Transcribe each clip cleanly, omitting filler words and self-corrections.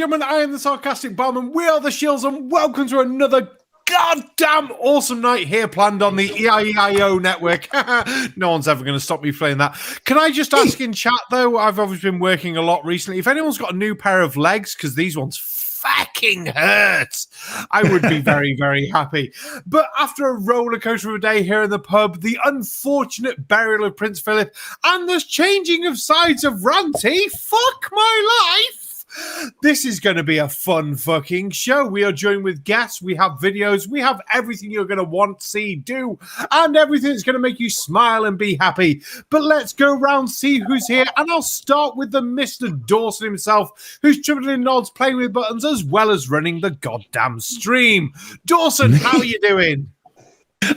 gentlemen, I am the Sarcastic Barman. We are the Shills, and welcome to another goddamn awesome night here planned on the EiE Network. No one's ever going to stop me playing that. Can I just ask in chat, though, I've obviously been working a lot recently, if anyone's got a new pair of legs, because these ones fucking hurt, I would be very, very happy. But after a roller coaster of a day here in the pub, the unfortunate burial of Prince Philip, and the changing of sides of Ranty, fuck my life, this is going to be a fun fucking show. We are joined with guests, we have videos, we have everything you're going to want, see, do, and everything that's going to make you smile and be happy. But let's go round, see who's here, and I'll start with the Mr. Dawson himself, who's twiddling nods, playing with buttons, as well as running the goddamn stream. Dawson, how are you doing?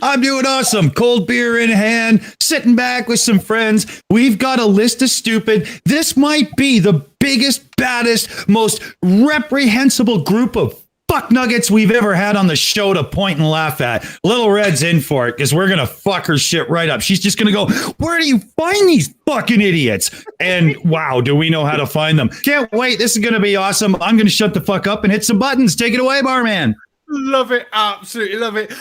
I'm doing awesome. Cold beer in hand, sitting back with some friends. We've got a list of stupid. This might be the biggest, baddest, most reprehensible group of fuck nuggets we've ever had on the show to point and laugh at. Little Red's in for it because we're going to fuck her shit right up. She's just going to go, where do you find these fucking idiots? And wow, do we know how to find them. Can't wait. This is going to be awesome. I'm going to shut the fuck up and hit some buttons. Take it away, barman. Love it, absolutely love it.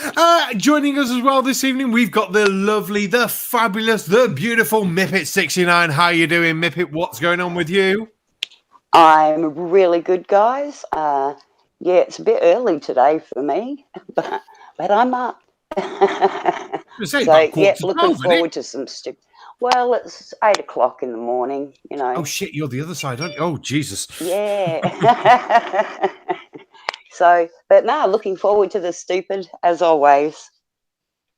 Joining us as well this evening, we've got the lovely, the fabulous, the beautiful Mipet69. How you doing, Mipet? What's going on with you? I'm really good, guys. Yeah, it's a bit early today for me, but I'm up. So, yeah, looking forward to some stuff. Well, it's 8 o'clock in the morning, you know. Oh, shit, you're the other side, aren't you? Oh, Jesus. Yeah. So, but no, looking forward to the stupid, as always.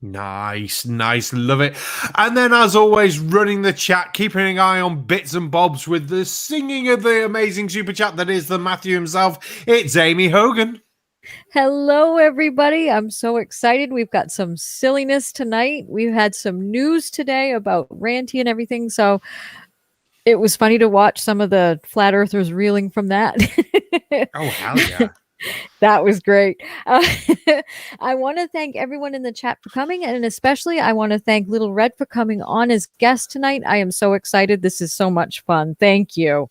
Nice, nice, love it. And then, as always, running the chat, keeping an eye on bits and bobs with the singing of the amazing super chat that is the Matthew himself. It's Aimee Hogan. Hello, everybody. I'm so excited. We've got some silliness tonight. We've had some news today about Ranty and everything. So it was funny to watch some of the flat earthers reeling from that. Oh, hell yeah. That was great. I want to thank everyone in the chat for coming, and especially I want to thank Little Red for coming on as guest tonight. I am so excited. This is so much fun. Thank you.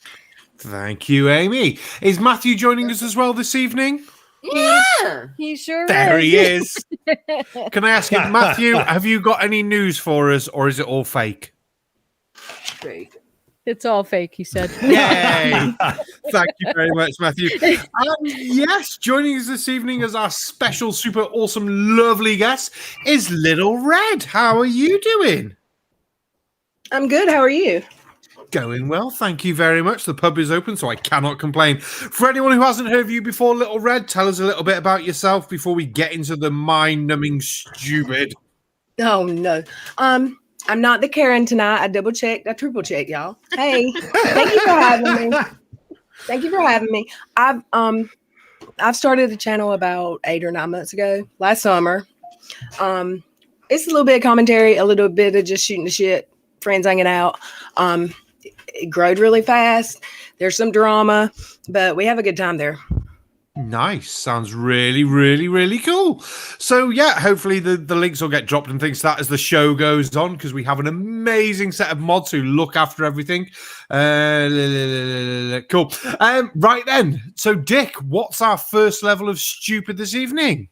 Thank you, Aimee. Is Matthew joining us as well this evening? Yeah, he sure there is. He is. Can I ask you, Matthew, have you got any news for us, or is it all fake? Fake. It's all fake, he said. Yay! Thank you very much, Matthew. Yes, joining us this evening as our special, super awesome, lovely guest is Little Red. How are you doing? I'm good. How are you? Going well, thank you very much. The pub is open, so I cannot complain. For anyone who hasn't heard of you before, Little Red, tell us a little bit about yourself before we get into the mind-numbing stupid. Oh, no. I'm not the Karen tonight. I double-checked. I triple-checked, y'all. Hey, thank you for having me. Thank you for having me. I've started a channel about 8 or 9 months ago, last summer. It's a little bit of commentary, a little bit of just shooting the shit, friends hanging out. It growed really fast. There's some drama, but we have a good time there. Nice. Sounds really, really, really cool. So, yeah, hopefully the links will get dropped and things like that as the show goes on, because we have an amazing set of mods who look after everything. Cool. Right then. So, Dick, what's our first level of stupid this evening?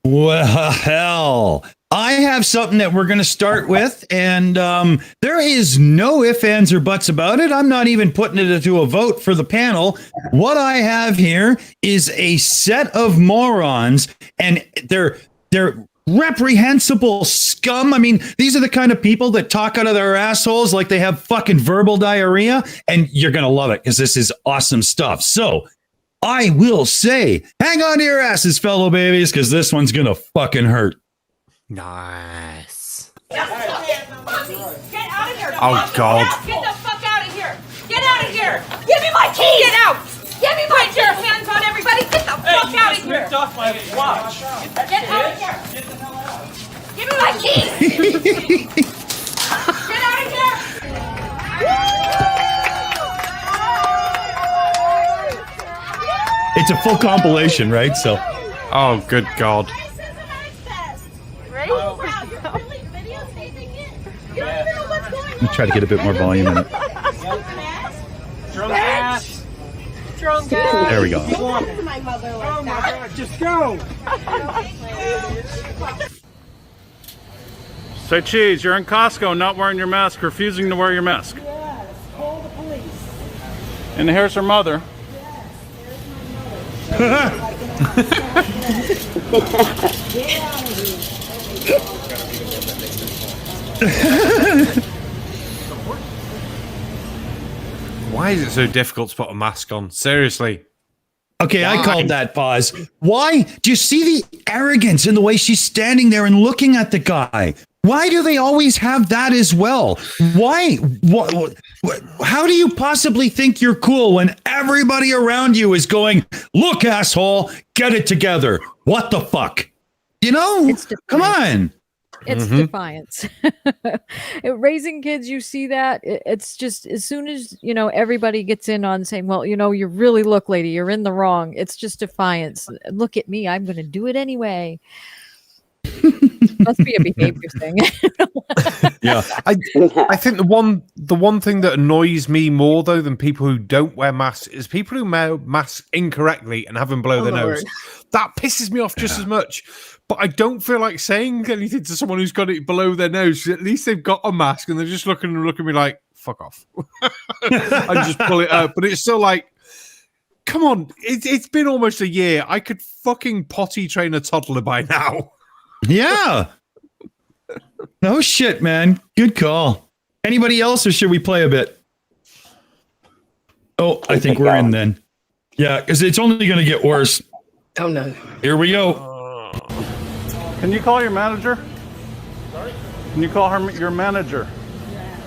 Well, hell, I have something that we're going to start with, and there is no ifs, ands, or buts about it. I'm not even putting it to a vote for the panel. What I have here is a set of morons, and they're reprehensible scum. I mean, these are the kind of people that talk out of their assholes like they have fucking verbal diarrhea, and you're going to love it because this is awesome stuff. So I will say, hang on to your asses, fellow babies, because this one's going to fucking hurt. Nice. Get out of here. Oh, God. Get the fuck out of here. Get out of here. Give me my keys. Get out. Give me my your hands on everybody. Get the fuck out of here. Off my watch. Get out of here. Get the hell out. Give me my keys. Get out of here. It's a full compilation, right? So, oh, good God. Let me try to get a bit more volume in it. Drunk ass. strong guy. There we go. My mother like Oh my God, just go. Say, Cheese, you're in Costco not wearing your mask, refusing to wear your mask. Yes, call the police. And here's her mother. Why is it so difficult to put a mask on? Seriously. Okay, I called that. Pause. Why? Do you see the arrogance in the way she's standing there and looking at the guy? Why do they always have that as well? Why? How do you possibly think you're cool when everybody around you is going, look, asshole, get it together? What the fuck? You know? Come on. It's defiance. Raising kids, you see that. It's just as soon as, everybody gets in on saying, well, you really look, lady, you're in the wrong. It's just defiance. Look at me. I'm going to do it anyway. Must be a behavior thing. Yeah. I think the one thing that annoys me more, though, than people who don't wear masks is people who wear masks incorrectly and have them below their nose. That pisses me off just as much. But I don't feel like saying anything to someone who's got it below their nose. At least they've got a mask and they're just looking at me like, fuck off. I just pull it up. But it's still like, come on. It's been almost a year. I could fucking potty train a toddler by now. Yeah. No shit, man. Good call. Anybody else, or should we play a bit? Oh, I think we're in then. Yeah, because it's only going to get worse. Oh, no. Here we go. Can you call your manager? Sorry? Can you call her your manager? Yes.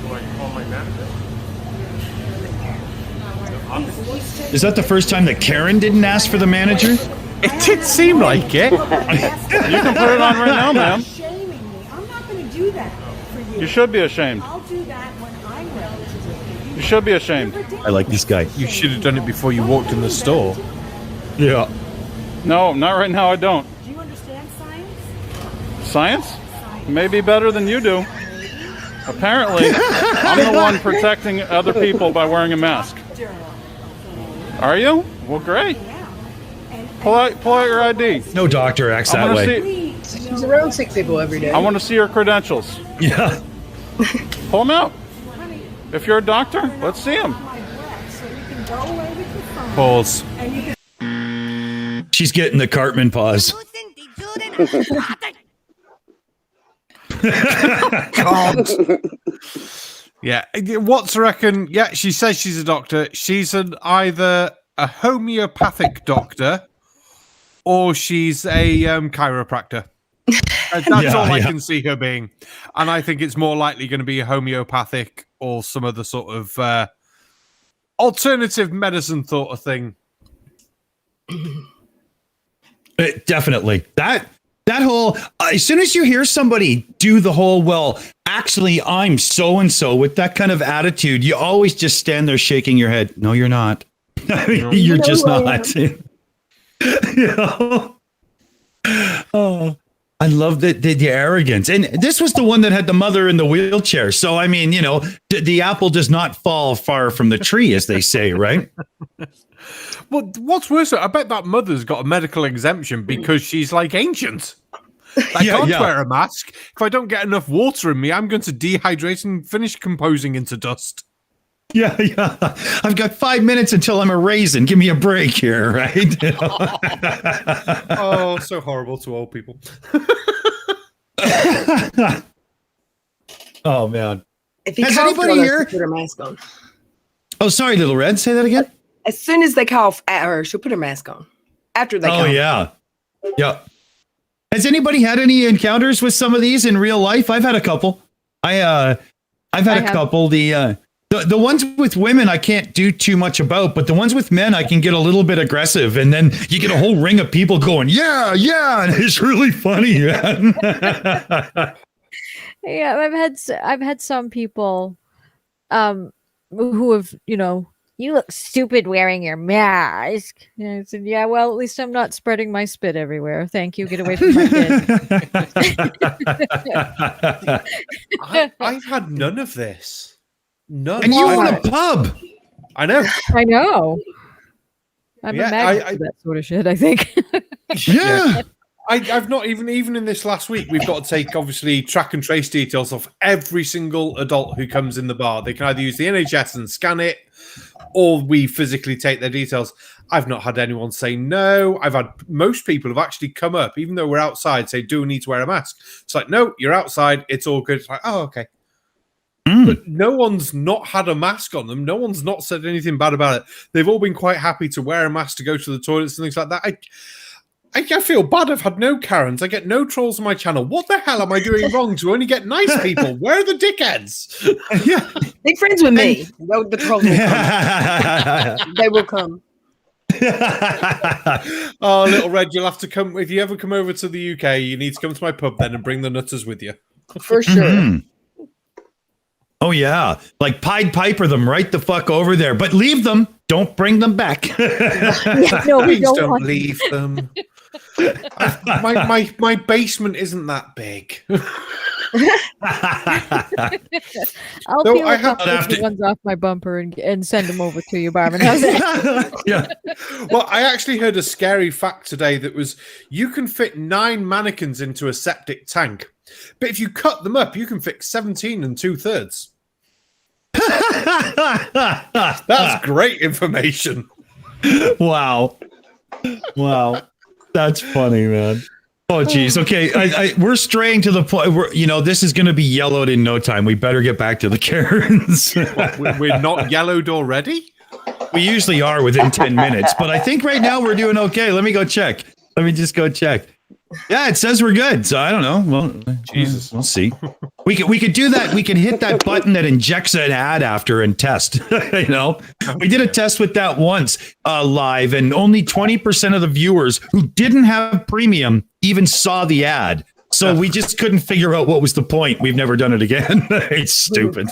Do I call my manager? Is that the first time that Karen didn't ask for the manager? It did seem like it. You can put it on right now, ma'am. Shaming me. I'm not going to do that for you. You should be ashamed. I'll do that when I'm ready to do it. You should be ashamed. I like this guy. You should have done it before you walked in the store. Yeah. No, not right now, I don't. Do you understand science? Science? Maybe better than you do. Apparently, I'm the one protecting other people by wearing a mask. Are you? Well, great. Pull out your ID. No doctor acts that way. She's around 6 people every day. I want to see your credentials. Yeah. Pull them out. If you're a doctor, let's see them. Pause. She's getting the Cartman pause. God. Yeah. What's reckon? Yeah, she says she's a doctor. She's either a homeopathic doctor or she's a chiropractor. That's all I can see her being. And I think it's more likely going to be a homeopathic or some other sort of alternative medicine sort of thing. Definitely. That whole, as soon as you hear somebody do the whole, well, actually, I'm so-and-so with that kind of attitude, you always just stand there shaking your head. No, you're not. You're just not. You know? Oh, I love the arrogance. And this was the one that had the mother in the wheelchair. So, I mean, the apple does not fall far from the tree, as they say, right? Well, what's worse, I bet that mother's got a medical exemption because she's like ancient. I can't wear a mask. If I don't get enough water in me, I'm going to dehydrate and finish composing into dust. Yeah. I've got 5 minutes until I'm a raisin. Give me a break here, right? Oh, so horrible to old people. Oh, man. If you Has cough anybody on her, here? she'll put her mask on. Oh, sorry, Little Red. Say that again. As soon as they cough at her, she'll put her mask on. After they cough. Oh, yeah. Has anybody had any encounters with some of these in real life? I've had a couple. I've had a couple. The ones with women I can't do too much about, but the ones with men I can get a little bit aggressive, and then you get a whole ring of people going, yeah, and it's really funny. Man. Yeah, I've had some people who have, you look stupid wearing your mask. And I said, yeah, well, at least I'm not spreading my spit everywhere. Thank you. Get away from my kid. I've had none of this. None. And you own a pub. I know. I know. I'm a magnet for that sort of shit, I think. Yeah. I've not even in this last week, we've got to take obviously track and trace details of every single adult who comes in the bar. They can either use the NHS and scan it, or we physically take their details. I've not had anyone say no. I've had most people have actually come up, even though we're outside, say, do we need to wear a mask? It's like, no, you're outside. It's all good. It's like, oh, okay. But no one's not had a mask on them. No one's not said anything bad about it. They've all been quite happy to wear a mask to go to the toilets and things like that. I feel bad. I've had no Karens. I get no trolls on my channel. What the hell am I doing wrong to only get nice people? Where are the dickheads? Yeah. Be friends with me. The trolls will come. They will come. Oh, Little Red, you'll have to come. If you ever come over to the UK, you need to come to my pub then and bring the nutters with you. For sure. Oh, yeah. Like Pied Piper them right the fuck over there. But leave them. Don't bring them back. No, we Please don't leave them. My basement isn't that big. I'll peel a couple of the ones off my bumper and send them over to you, Barman. How's it? Yeah. Well, I actually heard a scary fact today that was you can fit 9 mannequins into a septic tank, but if you cut them up, you can fit 17 2/3. That's great information. Wow. That's funny, man. Oh, geez. Okay, we're straying to the point. This is going to be yellowed in no time. We better get back to the Karens. We're not yellowed already? We usually are within 10 minutes, but I think right now we're doing okay. Let me go check. Let me just go check. Yeah, it says we're good. So I don't know. Well, Jesus, we'll see. We could do that. We can hit that button that injects an ad after and test. We did a test with that once live, and only 20% of the viewers who didn't have premium even saw the ad. So we just couldn't figure out what was the point. We've never done it again. It's stupid.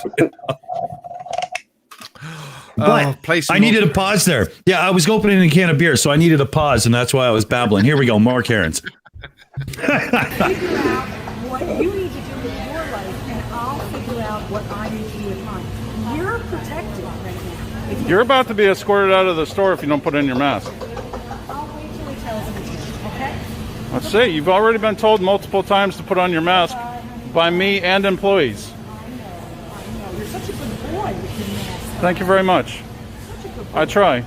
But I needed a pause there. Yeah, I was opening a can of beer, so I needed a pause, and that's why I was babbling. Here we go, more Karens. Figure out what you need to do with your life, and I'll figure out what I need to do with mine. You're protected right now. You're about to be escorted out of the store if you don't put in your mask. I'll wait till he tells me to, okay? Let's see. You've already been told multiple times to put on your mask by me and employees. I know. You're such a good boy with your mask. Thank you very much. I try.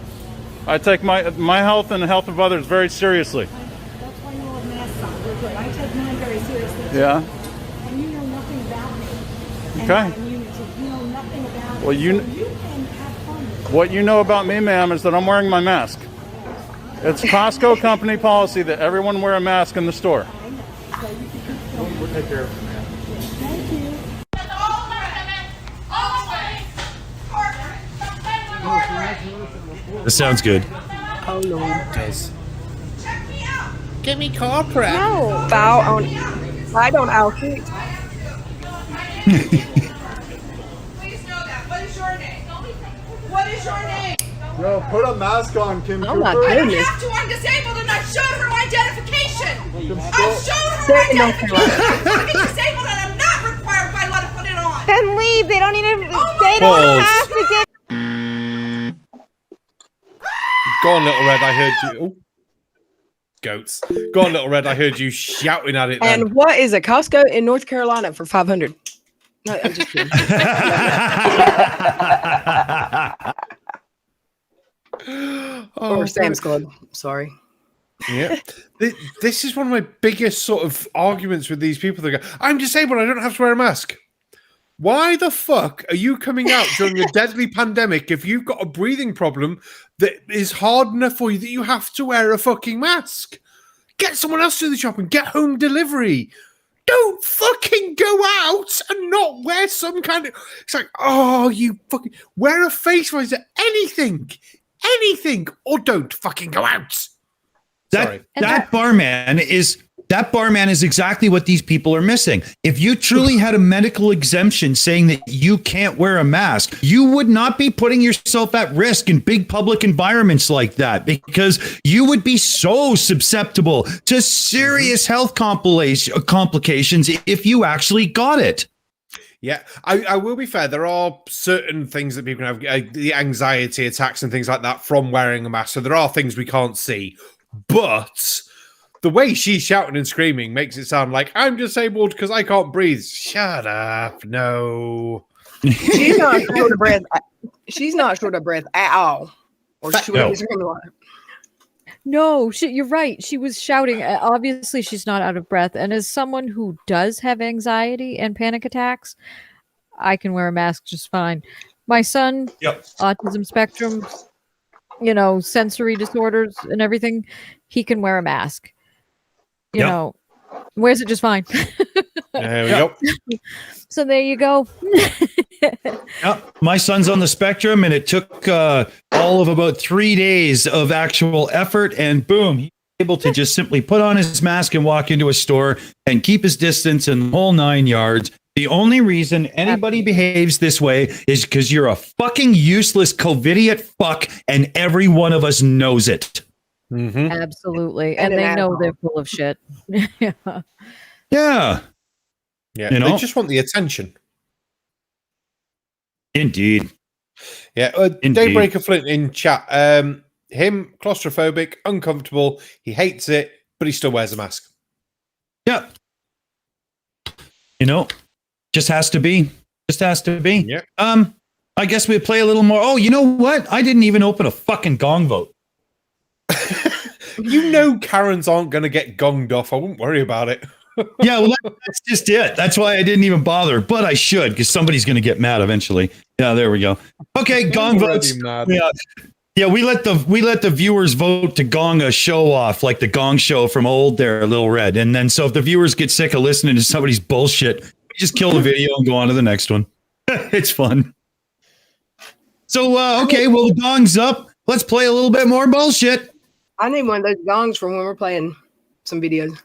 I take my health and the health of others very seriously. That's why you all have masks on. We're good. I take mine very seriously. Yeah. And you know nothing about me. And Okay. my immunity. You know nothing about me. Well, you can have fun. What you know about me, ma'am, is that I'm wearing my mask. It's Costco company policy that everyone wear a mask in the store. We'll take care of it, man. Thank you. This sounds good. Oh, no. It does. Check me out. Give me corporate. No. Bow on. I don't outfit. Please know that. What is your name? What is your name? Yo, put a mask on, Kim. Oh, my Cooper. I don't goodness. have to. I'm disabled, and I've showed her my identification. I've shown her Sit in my North identification. I'm disabled, and I'm not required by law to put it on. Then leave. They don't even. Oh They don't have to get. Go on, Little Red. I heard you. Oh. Goats. Go on, Little Red. I heard you shouting at it then. And what is a Costco in North Carolina for $500? No, I'm just kidding. Or Sam's Club. Sorry. Yeah. This is one of my biggest sort of arguments with these people that go, I'm disabled, I don't have to wear a mask. Why the fuck are you coming out during a deadly pandemic if you've got a breathing problem that is hard enough for you that you have to wear a fucking mask? Get someone else to do the shopping. Get home delivery. Don't fucking go out and not wear some kind of... It's like, oh, you fucking... Wear a face visor. Anything. Anything. Or don't fucking go out. That barman is exactly what these people are missing. If you truly had a medical exemption saying that you can't wear a mask, you would not be putting yourself at risk in big public environments like that, because you would be so susceptible to serious health complications if you actually got it. Yeah, I will be fair. There are certain things that people can have, the anxiety attacks and things like that from wearing a mask. So there are things we can't see. But the way she's shouting and screaming makes it sound like I'm disabled because I can't breathe. Shut up. No. She's not short of breath. She's not short of breath at all. Or she would be screaming like No, you're right. She was shouting. Obviously, she's not out of breath. And as someone who does have anxiety and panic attacks, I can wear a mask just fine. My son, autism spectrum, sensory disorders and everything, he can wear a mask. You know, wears it just fine. There we go. So there you go. My son's on the spectrum, and it took all of about 3 days of actual effort, and boom, he's able to just simply put on his mask and walk into a store and keep his distance in the whole 9 yards. The only reason anybody behaves this way is because you're a fucking useless COVIDiot fuck, and every one of us knows it. Mm-hmm. Absolutely. And they know they're full of shit. Yeah. Yeah, they just want the attention. Indeed. Yeah, Daybreaker Flint in chat. Him, claustrophobic, uncomfortable. He hates it, but he still wears a mask. Yeah. Just has to be. Just has to be. Yeah. I guess we play a little more. Oh, you know what? I didn't even open a fucking gong vote. Karens aren't going to get gonged off. I wouldn't worry about it. Yeah, well, that's just it. That's why I didn't even bother. But I should, because somebody's going to get mad eventually. Yeah, there we go. Okay, gong votes. Yeah, we let the viewers vote to gong a show off, like the Gong Show from old there, Lil Red. And then so if the viewers get sick of listening to somebody's bullshit, we just kill the video and go on to the next one. It's fun. So okay, well, the gong's up. Let's play a little bit more bullshit. I need one of those gongs for when we're playing some videos.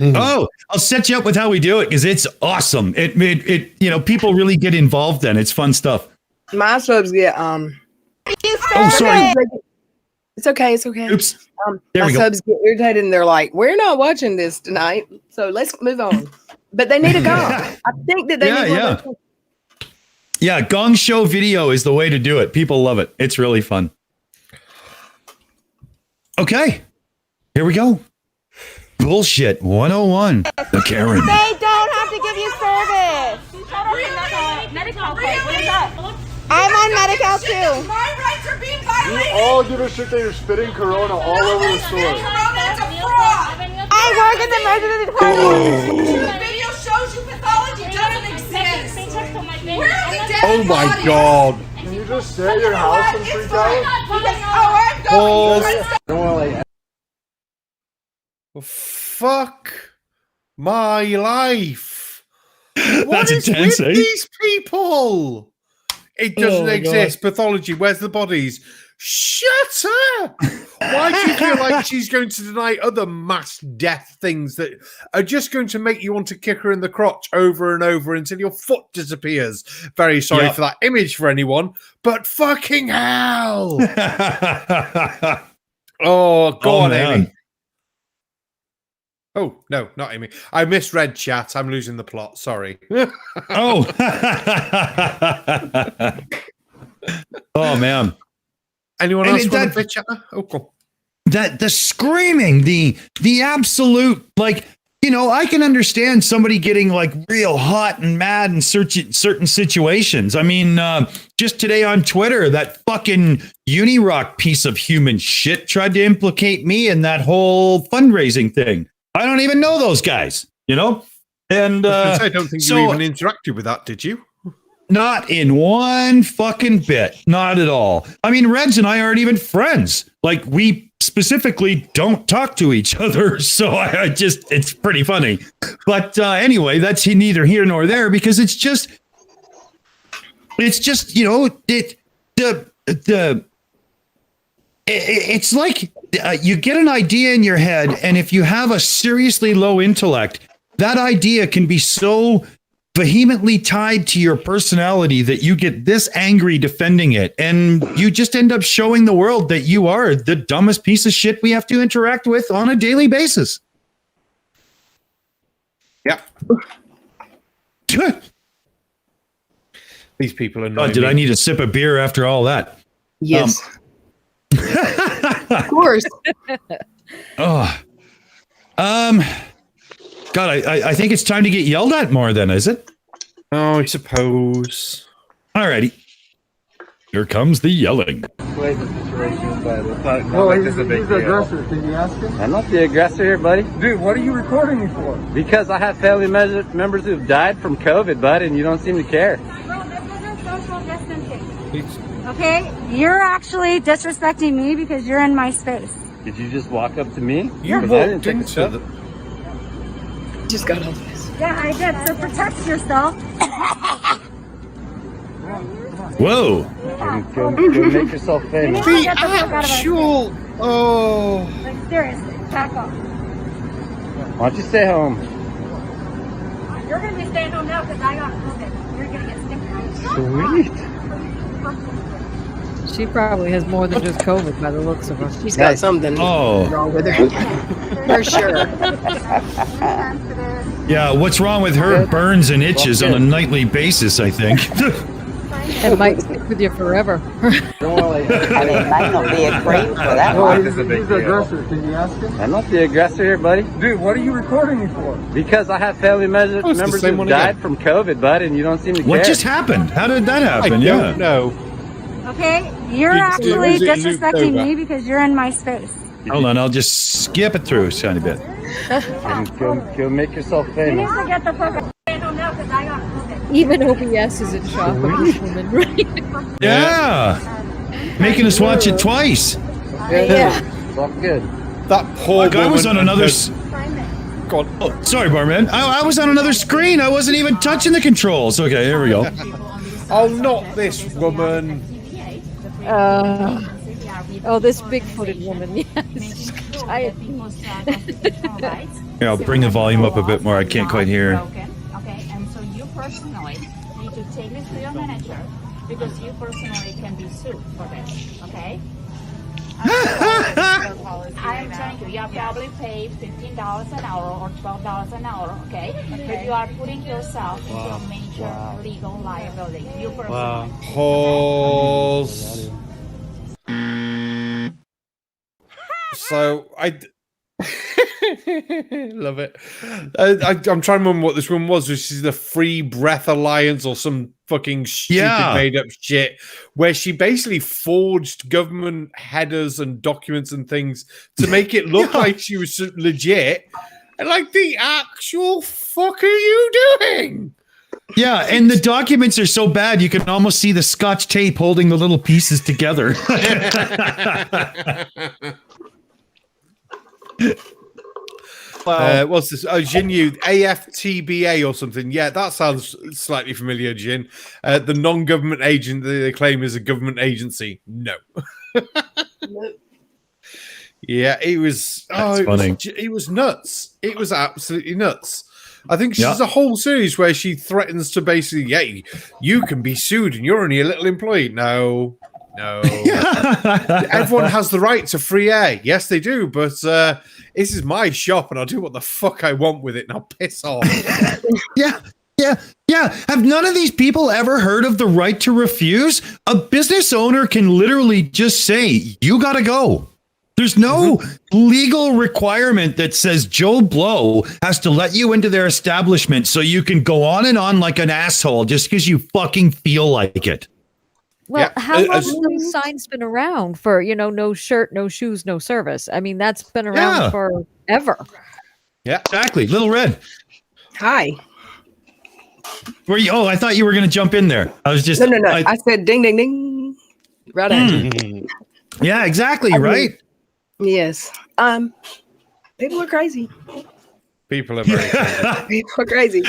Oh, I'll set you up with how we do it because it's awesome. It people really get involved then. It's fun stuff. My subs get Oh, sorry. It's okay. It's okay. Oops. There my we go. subs get irritated and they're like, "We're not watching this tonight, so let's move on." But they need a gong. I think that they need one of those. Yeah, Gong Show video is the way to do it. People love it. It's really fun. Okay, here we go. Bullshit 101. The Karen. They don't have to give you service. Medi-Cal. What is that? I'm on Medi-Cal too. My rights are being You violated. all give a shit that you're spitting Corona all over the store. Corona's a fraud. I work at the emergency department. The video shows you pathology doesn't exist. Where are the dead Oh my bodies? god. Can you just stay at your house and freak out? I'm going. Fuck my life. What That's is intense, with eh? these people? It doesn't my exist. Pathology. Where's the bodies? Shut up! Why do you feel like she's going to deny other mass death things that are just going to make you want to kick her in the crotch over and over until your foot disappears? Very sorry for that image for anyone, but fucking hell! Go on, man. Aimee. Oh, no, not Aimee. I misread chat. I'm losing the plot. Sorry. Oh. Oh, man. Anyone else want to bitch at her? Oh, cool. That the screaming, the absolute, like, I can understand somebody getting like real hot and mad in certain situations. I mean, just today on Twitter, that fucking Unirock piece of human shit tried to implicate me in that whole fundraising thing. I don't even know those guys, And I don't think you even interacted with that, did you? Not in one fucking bit. Not at all. I mean, Reds and I aren't even friends. Like, we specifically don't talk to each other. So it's pretty funny. But anyway, that's neither here nor there because it's just, it's like you get an idea in your head. And if you have a seriously low intellect, that idea can be so vehemently tied to your personality that you get this angry defending it, and you just end up showing the world that you are the dumbest piece of shit we have to interact with on a daily basis. Yeah. These people are God, did I need a sip of beer after all that? Yes. Of course. Oh. God, I think it's time to get yelled at more then, is it? Oh, I suppose. Alrighty. Here comes the yelling. Explain the situation, but it's not No, like he's this is a the big deal. aggressor. Can you ask him? I'm not the aggressor here, buddy. Dude, what are you recording me for? Because I have family members who've died from COVID, bud, and you don't seem to care. Bro, this isn't social distancing. Okay? You're actually disrespecting me because you're in my space. Did you just walk up to me? You Because I didn't walked take a into step. the... Just got all this. Yeah, I did. So protect yourself. Whoa. Go make yourself famous. The actual... Oh. Like, seriously, back off. Why don't you stay home? You're going to be staying home now because I got COVID. You're going to get sick. Sweet. She probably has more than just COVID by the looks of her. She's got something wrong with her. For sure. Yeah, what's wrong with her? Burns and itches on a nightly basis, I think. It might stick with you forever. I mean, it may not be a cream for that No, one. he's the aggressor. Can you ask him? I'm not the aggressor here, buddy. Dude, what are you recording me for? Because I have family members same who've one died again. from COVID, bud, and you don't seem to care. What just happened? How did that I happen? don't know. Okay? You're Did- actually was it disrespecting Luke me because you're in my space. Hold on, I'll just skip it through a tiny bit. Go make yourself You need famous. to get the fuck out. Stay home now because I got COVID. Even OBS is in shock with this woman, right? Yeah. Making us watch it twice. Yeah. It's all good. That poor Look, I was on woman another... has- God. Oh, sorry, Barman. I was on another screen. I wasn't even touching the controls. Okay, here we go. Oh, not this woman. Oh, this big-footed woman. Yes. Giant. Here, I'll bring the volume up a bit more. I can't quite hear. Okay, and so you personally need to take this to your manager because you personally can be sued for this, okay? I am telling you, you are probably paid $15 an hour or $12 an hour, okay? But you are putting yourself into a major legal liability. You personally. Pause. So I love it. I'm trying to remember what this one was. Which is the Free Breath Alliance or some fucking stupid made up shit, where she basically forged government headers and documents and things to make it look like she was legit. And like, the actual fuck are you doing? Yeah, and the documents are so bad you can almost see the Scotch tape holding the little pieces together. What's this? Oh, Jinyu, AFTBA or something. Yeah, that sounds slightly familiar, Jin. The non-government agent that they claim is a government agency. No. Yeah, it was. Funny. It was nuts. It was absolutely nuts. I think she's a whole series where she threatens to basically, you can be sued and you're only a little employee. No. Everyone has the right to free air. Yes, they do. But this is my shop and I'll do what the fuck I want with it and I'll piss off. Yeah. Have none of these people ever heard of the right to refuse? A business owner can literally just say, you got to go. There's no legal requirement that says Joe Blow has to let you into their establishment so you can go on and on like an asshole just because you fucking feel like it. Well, how long have those signs been around for, no shirt, no shoes, no service? I mean, that's been around forever. Yeah, exactly. Little Red. Hi. Were you? Oh, I thought you were going to jump in there. I was just. No. I said ding, ding, ding. Right at you. Yeah, exactly. Right. Yes. People are crazy. People are very crazy. People are crazy.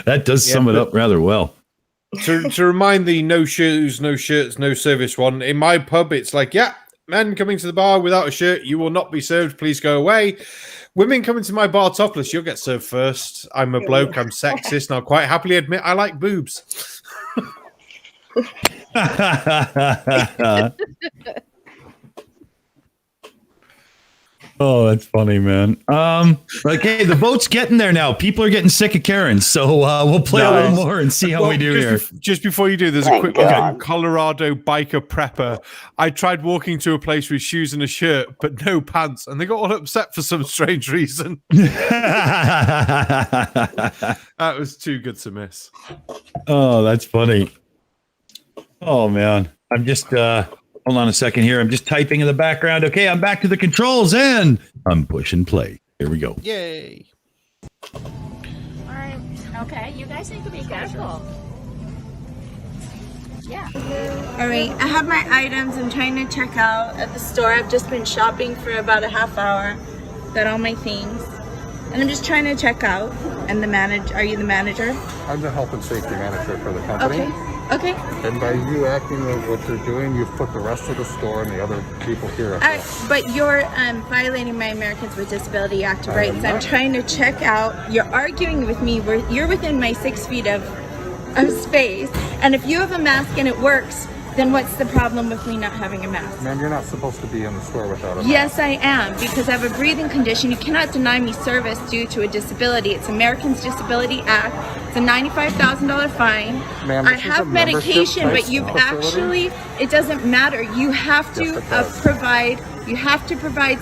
That does sum it up rather well. To remind the no shoes, no shirts, no service one, in my pub, it's like, men coming to the bar without a shirt, you will not be served. Please go away. Women coming to my bar topless, you'll get served first. I'm a bloke, I'm sexist, and I'll quite happily admit I like boobs. Oh, that's funny, man. Okay, the vote's getting there now. People are getting sick of Karens, so we'll play a little more and see how we do here. Just before you do, there's a quick one. Colorado biker prepper. I tried walking to a place with shoes and a shirt, but no pants, and they got all upset for some strange reason. That was too good to miss. Oh, that's funny. Oh, man. I'm just... hold on a second here. I'm just typing in the background. Okay, I'm back to the controls and I'm pushing play. Here we go. Yay. All right. Okay, you guys need to be careful. Yeah. All right, I have my items. I'm trying to check out at the store. I've just been shopping for about a half hour. Got all my things. And I'm just trying to check out. And the manager, are you the manager? I'm the health and safety manager for the company. Okay. And by you acting like what you're doing, you've put the rest of the store and the other people here. But you're violating my Americans with Disability Act rights. I'm trying to check out. You're arguing with me. You're within my 6 feet of space. And if you have a mask and it works, then what's the problem with me not having a mask? Ma'am, you're not supposed to be in the store without a mask. Yes, I am, because I have a breathing condition. You cannot deny me service due to a disability. It's Americans Disability Act. It's a $95,000 fine. I have medication, but you've actually, it doesn't matter. You have to provide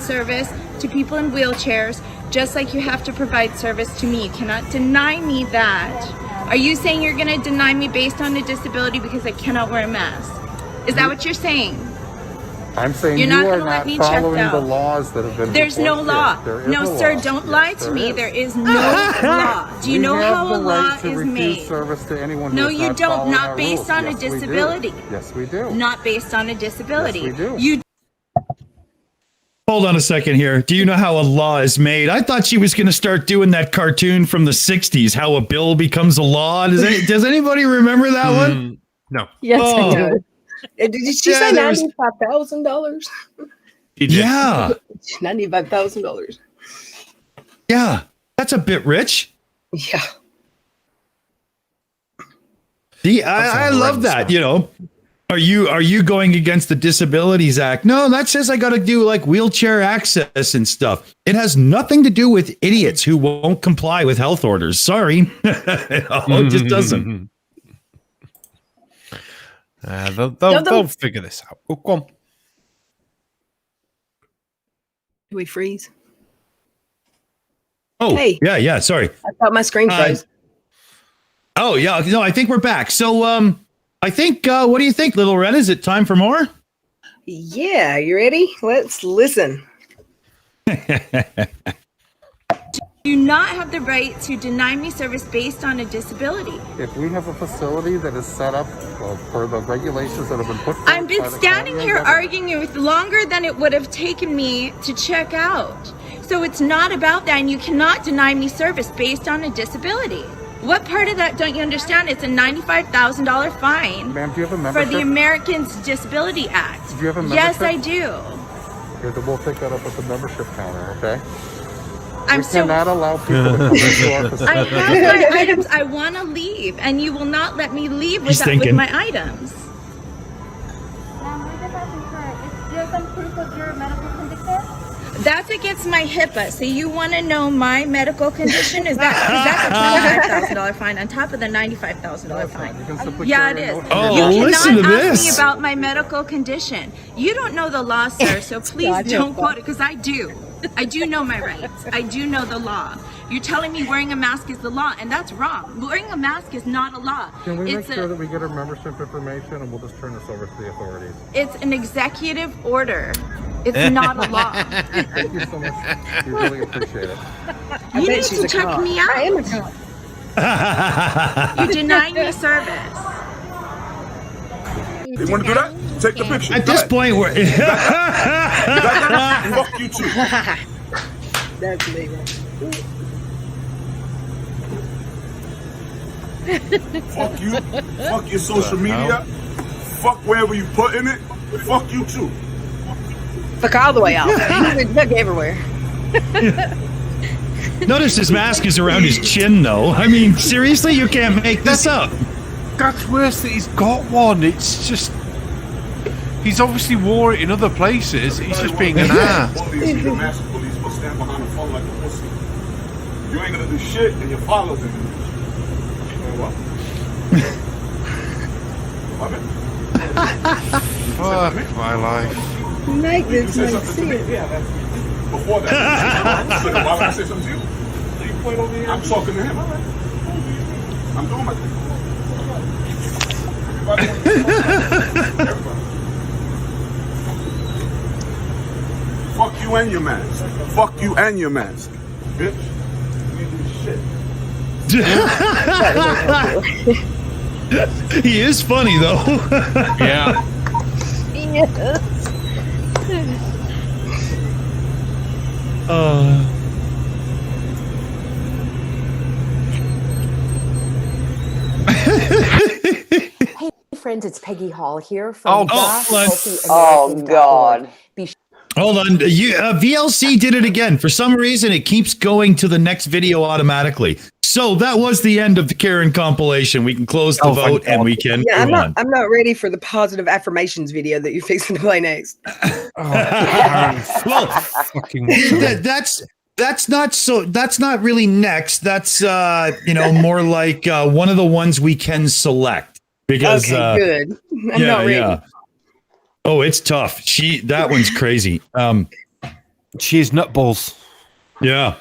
service to people in wheelchairs, just like you have to provide service to me. You cannot deny me that. Are you saying you're going to deny me based on a disability because I cannot wear a mask? Is that what you're saying? I'm saying you're you not are going to let me following checked the out. laws that have been. There's no law. No, sir, don't lie to me. There is no law. Do you know how a law is made? Service to anyone no, who is you not don't. following Not our based rules. on a disability. Yes, we do. Not based on a disability. Yes, we do. You. Hold on a second here. Do you know how a law is made? I thought she was going to start doing that cartoon from the 60s, how a bill becomes a law. Does anybody remember that one? No. Yes, I do. Did she say $95,000? Yeah. $95,000. Yeah. That's a bit rich. Yeah. See, I love that, you know. Are you going against the Disabilities Act? No, that says I got to do like wheelchair access and stuff. It has nothing to do with idiots who won't comply with health orders. Sorry. It just doesn't. They'll figure this out. Oh, go on. Do we freeze? Oh, hey. Yeah. Sorry. I thought my screen froze. Oh, yeah. No, I think we're back. So, I think, what do you think, Little Red? Is it time for more? Yeah, you ready? Let's listen. Do not have the right to deny me service based on a disability. If we have a facility that is set up for the regulations that have been put forth, I've been standing here arguing with longer than it would have taken me to check out. So it's not about that, and you cannot deny me service based on a disability. What part of that don't you understand? It's a $95,000 fine. Ma'am, do you have a membership? For the Americans Disability Act. Do you have a membership? Yes, I do. Here, we'll pick that up at the membership counter, okay? We cannot allow people to come into our facility. I have my items. I want to leave, and you will not let me leave with my items. Is there some proof of your medical condition? That's against my HIPAA. So you want to know my medical condition? Is that a $25,000 fine on top of the $95,000 fine? Yeah, it is. Oh, you listen to cannot ask this. me about my medical condition. You don't know the law, sir. So please don't quote it, because I do. I do know my rights. I do know the law. You're telling me wearing a mask is the law, and that's wrong. Wearing a mask is not a law. Can we make sure that we get our membership information, and we'll just turn this over to the authorities? It's an executive order. It's not a law. Thank you so much. We really appreciate it. You need to check me out. I am a cop. You deny me service. You want to do that? Take the picture. At this point, we're... Fuck you too. That's legal. Fuck you. Fuck your social media. Fuck wherever you putting it. Fuck you too. Fuck all the way out. Fuck everywhere. Notice his mask is around his chin, though. I mean, seriously, you can't make this up. That's worse that he's got one. It's just... He's obviously wore it in other places. He's just being an ass. gonna stand behind the phone like a pussy. You ain't gonna do shit, and your followers ain't gonna do shit. What? Fuck my life. Make this You say make something to me? sense. Yeah, that's before that. Why would I say something to you? I'm talking to him. I'm doing my thing. Everybody. Fuck you and your mask. Fuck you and your mask. Bitch. You do shit. He is funny though. Yeah. Yes. Hey friends, it's Peggy Hall here from Oh God. Hold on. VLC did it again. For some reason, it keeps going to the next video automatically. So that was the end of the Karen compilation. We can close the vote and we can Yeah, move on. I'm not ready for the positive affirmations video that you're fixing to play next. Well, that's not really next. That's more like one of the ones we can select because Okay, good. I'm not ready. Yeah. Oh, it's tough. That one's crazy. She's nutballs. Yeah.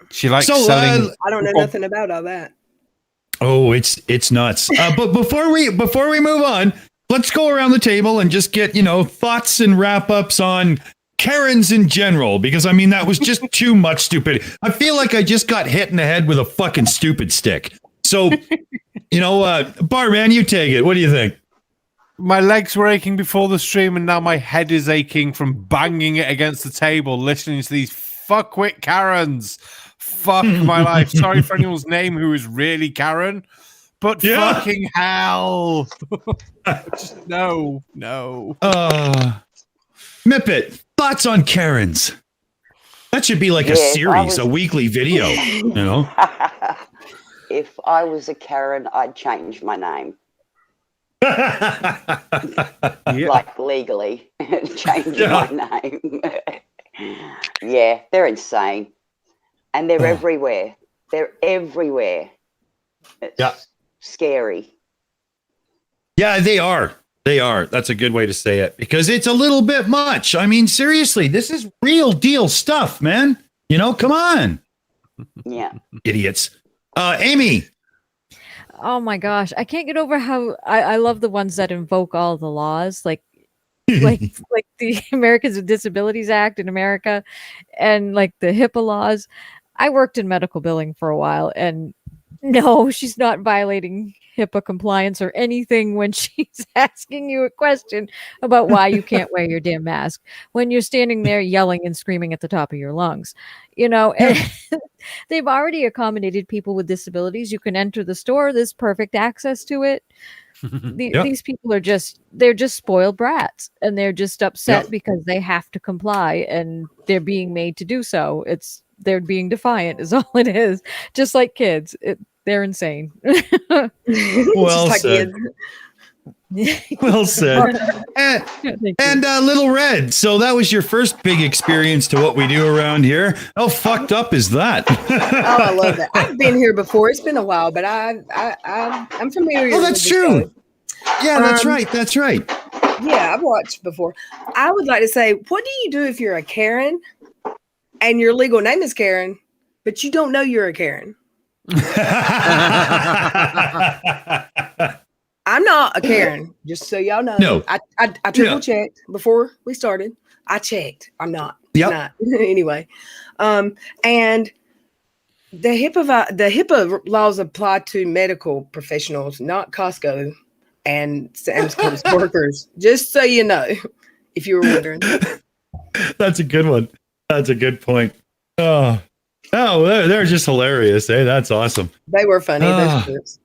She likes selling. I don't know nothing about all that. Oh, it's nuts. But before we move on, let's go around the table and just get, thoughts and wrap ups on Karens in general, because I mean, that was just too much stupidity. I feel like I just got hit in the head with a fucking stupid stick. So, Barman, you take it. What do you think? My legs were aching before the stream, and now my head is aching from banging it against the table, listening to these fuckwit Karens. Fuck my life. Sorry for anyone's name who is really Karen, but fucking hell. Just no. Mipet, thoughts on Karens? That should be like a series, a weekly video, If I was a Karen, I'd change my name. Like legally, change my name. Yeah, they're insane. And they're everywhere. They're everywhere. It's scary. Yeah, they are. They are. That's a good way to say it, because it's a little bit much. I mean, seriously, this is real deal stuff, man. Come on. Yeah. Idiots. Aimee. Oh my gosh. I can't get over how I love the ones that invoke all the laws, like the Americans with Disabilities Act in America and like the HIPAA laws. I worked in medical billing for a while, and no, she's not violating HIPAA compliance or anything when she's asking you a question about why you can't wear your damn mask when you're standing there yelling and screaming at the top of your lungs. And they've already accommodated people with disabilities. You can enter the store. There's perfect access to it. These people they're just spoiled brats, and they're just upset because they have to comply, and they're being made to do so. They're being defiant is all it is. Just like kids. They're insane. Well said. Well said. And Little Red. So that was your first big experience to what we do around here. How fucked up is that? I love that. I've been here before. It's been a while, but I'm familiar. Oh, that's true. Yeah, that's right. That's right. Yeah, I've watched before. I would like to say, what do you do if you're a Karen and your legal name is Karen, but you don't know you're a Karen? I'm not a Karen, just so y'all know. No. I triple checked before we started. I checked. I'm not. Yep. Not. Anyway. And the HIPAA laws apply to medical professionals, not Costco and Sam's Club workers. Just so you know, if you were wondering. That's a good one. That's a good point. Oh, they're just hilarious. Hey, that's awesome. They were funny. Those shirts.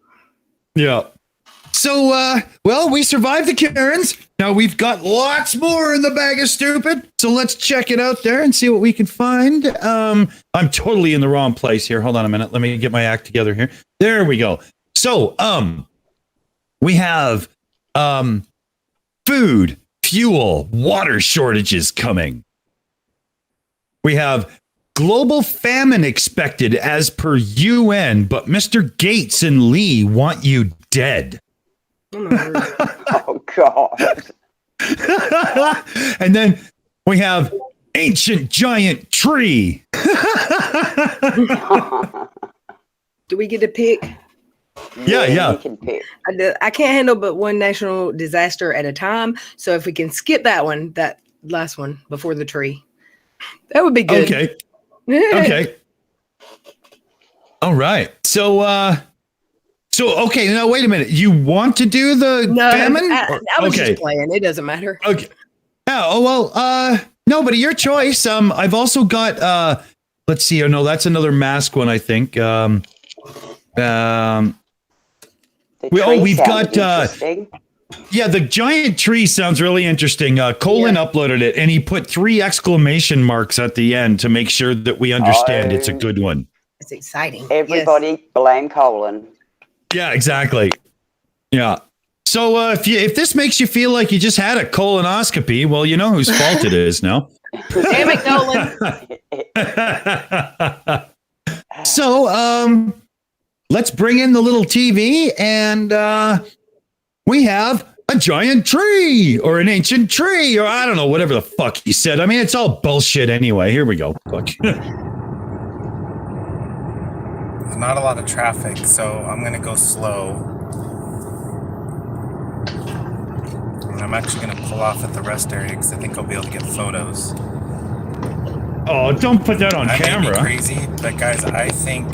Yeah. So, we survived the Karens. Now we've got lots more in the bag of stupid. So let's check it out there and see what we can find. I'm totally in the wrong place here. Hold on a minute. Let me get my act together here. There we go. So, we have food, fuel, water shortages coming. We have global famine expected as per UN, but Mr. Gates and Lee want you dead. Oh, God. And then we have ancient giant tree. Do we get to pick? Yeah. You can pick. I can't handle but one natural disaster at a time. So if we can skip that one, that last one before the tree, that would be good. Okay. Okay. All right. So okay. Now wait a minute. You want to do the famine? I was just playing. It doesn't matter. Okay. Oh well. No, but your choice. I've also got. Let's see. Oh no, that's another mask one. I think. We've got. Yeah, the giant tree sounds really interesting. Colin uploaded it, and he put 3 exclamation marks at the end to make sure that we understand it's a good one. It's exciting. Everybody blame Colin. Yeah, exactly. Yeah. So if this makes you feel like you just had a colonoscopy, well, you know whose fault it is now. Damn it, Colin. So let's bring in the little TV, and we have a giant tree or an ancient tree, or I don't know, whatever the fuck he said. I mean, it's all bullshit anyway. Here we go. Fuck. There's not a lot of traffic, so I'm going to go slow. And I'm actually going to pull off at the rest area because I think I'll be able to get photos. Oh, don't put that on camera. May be crazy, but guys, I think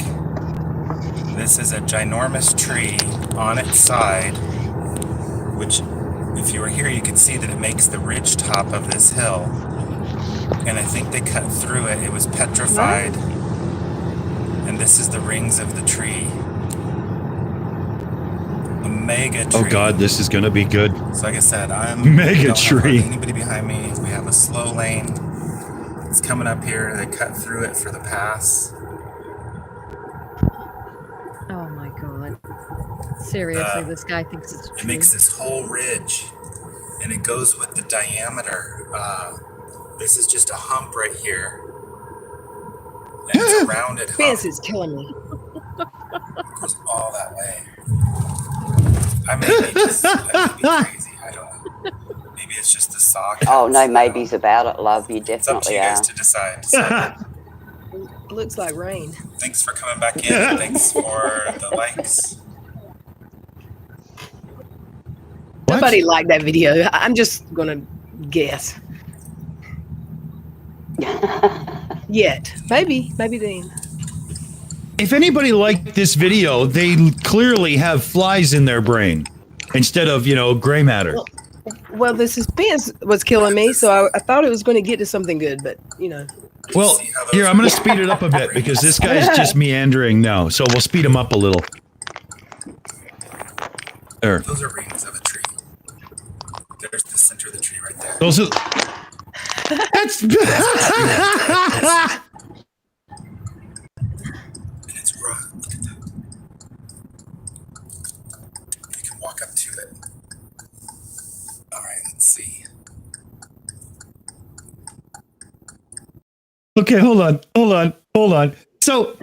this is a ginormous tree on its side, which, if you were here, you could see that it makes the ridge top of this hill. And I think they cut through it. It was petrified. And this is the rings of the tree. A mega tree. Oh God, this is gonna be good. So like I said, I'm mega tree. Anybody behind me? We have a slow lane. It's coming up here. They cut through it for the pass. Oh my God. Seriously, this guy thinks it's true. It makes this whole ridge, and it goes with the diameter. This is just a hump right here. And it's a rounded hump. This is killing me. It goes all that way. I may be crazy. I don't know. Maybe it's just the sock. Oh, no maybes about it, love. You It's up to definitely you guys are. to decide. So, Looks like rain. thanks for coming back in. Thanks for the likes. Nobody liked that video. I'm just gonna guess. Yet. Maybe then. If anybody liked this video, they clearly have flies in their brain instead of, gray matter. Well, the suspense was killing me, so I thought it was going to get to something good, but Well, here, I'm going to speed it up a bit because this guy's just meandering now. So we'll speed him up a little. There. Those are rings of a tree. There's the center of the tree right there. Those are... That's... And it's rough. Look at that. You can walk up to it. All right, let's see. Okay, hold on. So,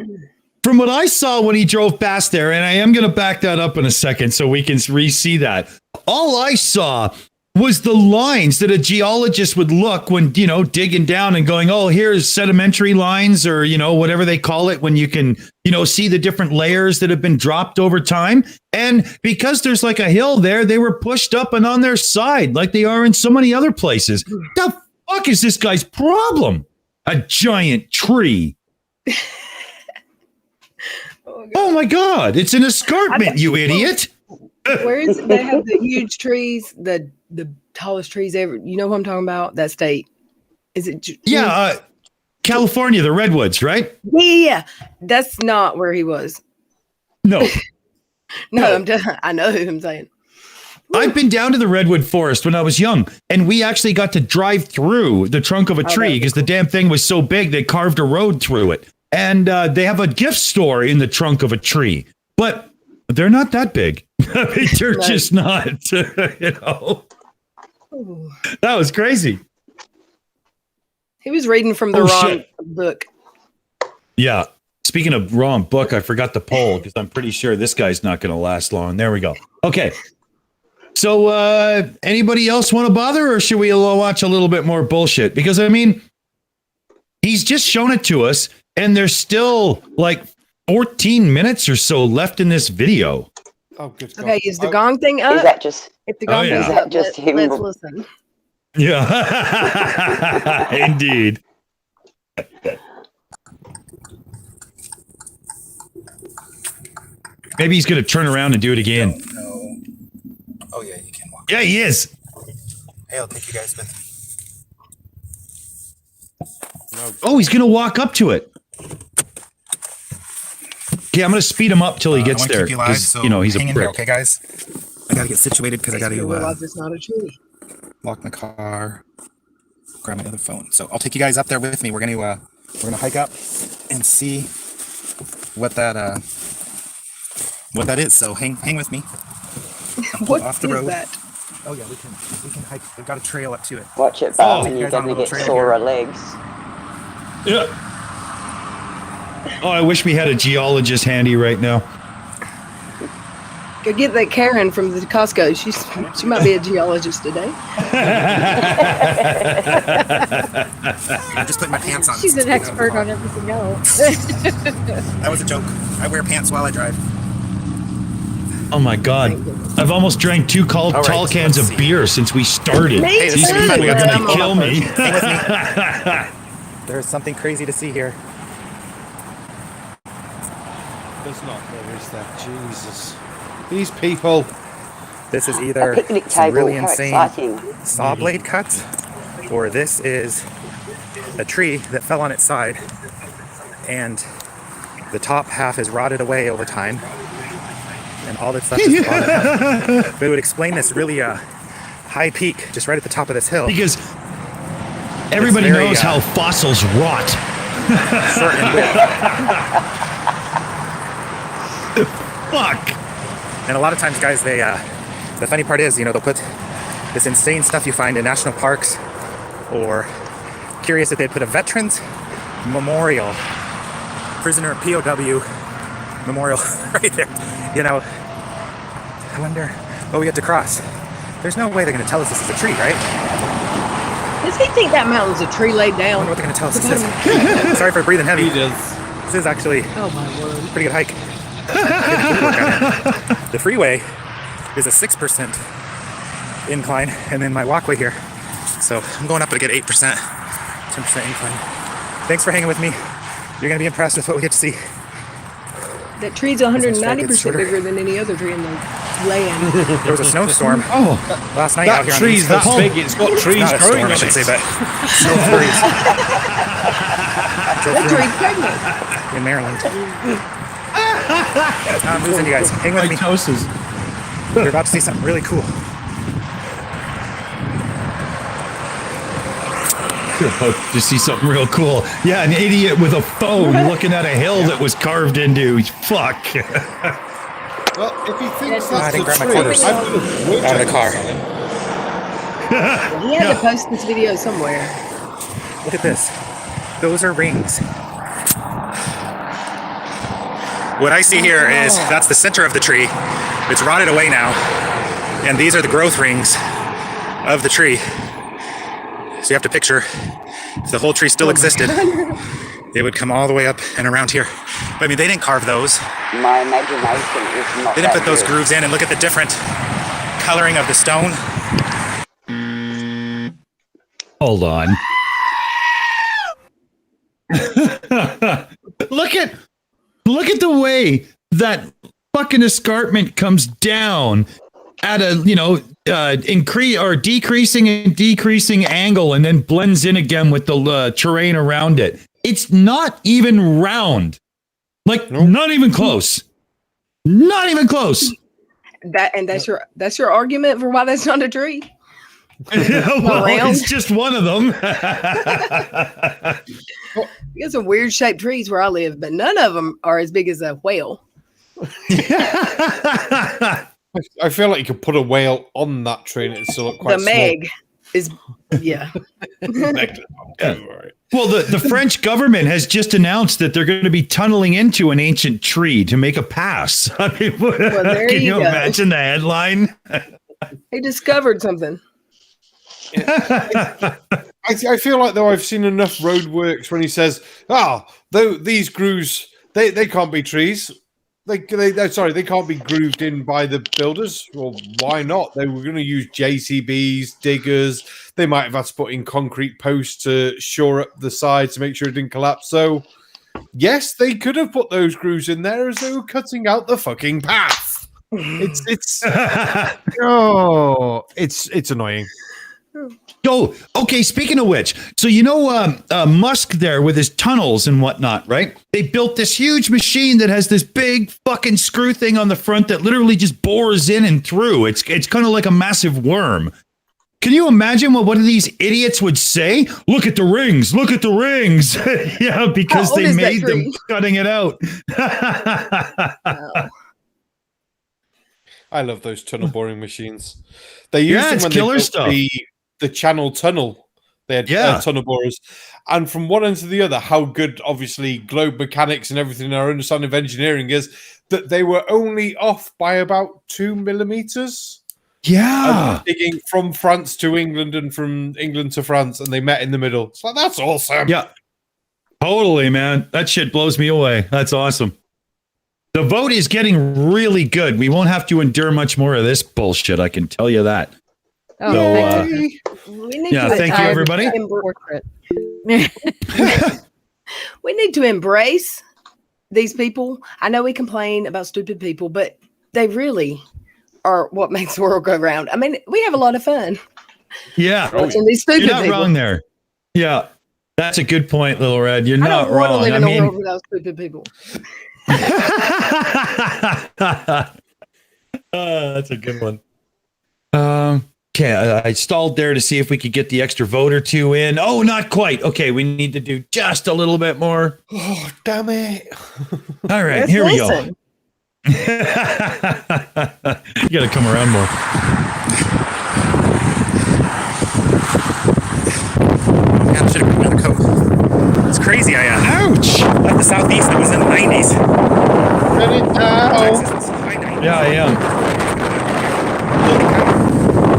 from what I saw when he drove past there, and I am going to back that up in a second so we can re-see that, all I saw was the lines that a geologist would look when, digging down and going, oh, here's sedimentary lines or, whatever they call it when you can, see the different layers that have been dropped over time. And because there's like a hill there, they were pushed up and on their side like they are in so many other places. The fuck is this guy's problem? A giant tree. Oh my God, it's an escarpment, you idiot. Where is it? They have the huge trees, the tallest trees ever. You know what I'm talking about? That state. Is it? Yeah, California, the redwoods, right? Yeah. That's not where he was. No. No, I know who I'm saying. I've been down to the redwood forest when I was young, and we actually got to drive through the trunk of a tree because the damn thing was so big they carved a road through it. And they have a gift store in the trunk of a tree, but they're not that big. I mean, they're just not, That was crazy. He was reading from the wrong book. Yeah. Speaking of wrong book, I forgot the poll because I'm pretty sure this guy's not going to last long. There we go. Okay. So anybody else want to bother, or should we watch a little bit more bullshit? Because, I mean, he's just shown it to us, and there's still like 14 minutes or so left in this video. Oh, good God. Okay, is the gong thing up? Is that just? If the gong yeah. thing's up, just him? let's listen. Yeah, indeed. Maybe he's going to turn around and do it again. No. Oh, yeah, you can walk. Yeah, he is. Hey, I'll take you guys with me. Oh, he's going to walk up to it. Okay, I'm going to speed him up till he gets there. Keep you live, so he's a hang in prick. here, okay, guys? I got to get situated because I got to realize it's not a tree. lock my car, grab my other phone. So I'll take you guys up there with me. We're gonna hike up and see what that is. So hang with me. What off the is road. that? Oh yeah, we can hike. We've got a trail up to it. Watch it, Barman. You're guys on going a to little get trail sore here. legs. Yeah. Oh, I wish we had a geologist handy right now. Go get that Karen from the Costco. She might be a geologist today. I'm just putting my pants on. She's an expert on everything else. That was a joke. I wear pants while I drive. Oh my God. I've almost drank two tall cans of beer since we started. Hey, These this is people are fun. going to kill me. Hang with me. There's something crazy to see here. There's not. There is that. Jesus. These people. This is either A picnic some table. really How insane exciting. saw blade cuts, or this is a tree that fell on its side, and the top half is rotted away over time, and all that's left is the bottom half. But it would explain this really high peak just right at the top of this hill. Because everybody knows how fossils rot. Short and width. Fuck. And a lot of times, guys, the funny part is, they'll put this insane stuff you find in national parks, or curious if they'd put a veterans memorial, prisoner POW memorial right there. I wonder what we get to cross. There's no way they're going to tell us this is a tree, right? Does he think that mountain's a tree laid I down? wonder what they're going to tell us this is. Sorry for breathing heavy. He does. This is actually Oh my word. a pretty good hike. The freeway is a 6% incline, and then my walkway here. So I'm going up to get 8%, 10% incline. Thanks for hanging with me. You're going to be impressed with what we get to see. That tree's 190% bigger than any other tree in the land. There was a snowstorm last night out here. That tree's that big. It's got trees Not a growing storm, on I should it. say, but snow flurries That tree's pregnant. in Maryland. I'm losing you guys. Hang with me. You're about to see something really cool. About to see something real cool. Yeah, an idiot with a phone looking at a hill that was carved into. Fuck. Well, if he thinks I that's didn't a grab my tree, quarters I've got a wood out of the car. He had to post this video somewhere. Look at this. Those are rings. What I see here is that's the center of the tree. It's rotted away now. And these are the growth rings of the tree. So you have to picture if the whole tree still existed, it would come all the way up and around here. But I mean, they didn't carve those. My imagination is not. They didn't that put those good. grooves in, and look at the different coloring of the stone. Hold on. Look at the way that fucking escarpment comes down at a increase or decreasing and decreasing angle, and then blends in again with the terrain around it. It's not even round, not even close. Not even close. That's your argument for why that's not a tree. Well, it's just one of them. We got some weird shaped trees where I live, but none of them are as big as a whale. I feel like you could put a whale on that tree and it'd still look quite The Meg is, yeah. Right. Well, the French government has just announced that they're going to be tunneling into an ancient tree to make a pass. I mean, can you imagine the headline? He discovered something. I feel like though I've seen enough roadworks when he says, these grooves they can't be trees. They can't be grooved in by the builders. Well, why not? They were going to use JCBs, diggers. They might have had to put in concrete posts to shore up the sides to make sure it didn't collapse. So, yes, they could have put those grooves in there as they were cutting out the fucking path. It's annoying. Oh, okay. Speaking of which, so you know Musk there with his tunnels and whatnot, right? They built this huge machine that has this big fucking screw thing on the front that literally just bores in and through. It's kind of like a massive worm. Can you imagine what one of these idiots would say? Look at the rings. Look at the rings. Yeah, because they made them cutting it out. I love those tunnel boring machines. They used them when killer they stuff. The Channel Tunnel. They had tunnel borers. And from one end to the other, how good, obviously, globe mechanics and everything, our understanding of engineering is, that they were only off by about 2 millimeters. Yeah. Digging from France to England and from England to France, and they met in the middle. It's like, that's awesome. Yeah. Totally, man. That shit blows me away. That's awesome. The vote is getting really good. We won't have to endure much more of this bullshit. I can tell you that. Oh, so, thank you, everybody. We need to embrace these people. I know we complain about stupid people, but they really are what makes the world go round. I mean, we have a lot of fun. Yeah. Watching these stupid You're not people. wrong there. Yeah. That's a good point, Little Red. You're not wrong. I don't want to live in a world without stupid people. That's a good one. Okay, I stalled there to see if we could get the extra vote or two in. Oh, not quite. Okay, we need to do just a little bit more. Oh, damn it. All right, here we go. You got to come around more. I should have another coat. It's crazy. I ouch! Left the southeast that was in the 90s. Yeah, I am.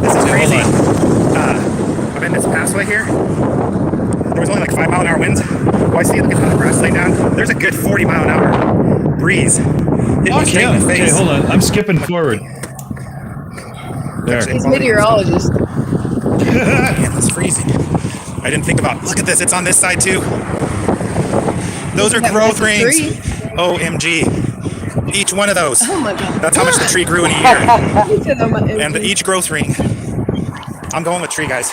This is crazy. I'm in this passway here. There was only like 5 mile an hour winds. Oh, I see it. Look at the grass laying down. There's a good 40 mile an hour breeze. Okay, hold on. I'm skipping forward. There. He's meteorologist. Man, it's freezing. I didn't think about. Look at this. It's on this side too. Those are growth rings. OMG. Each one of those. Oh my God. That's how much the tree grew in a year. And each growth ring, I'm going with tree, guys,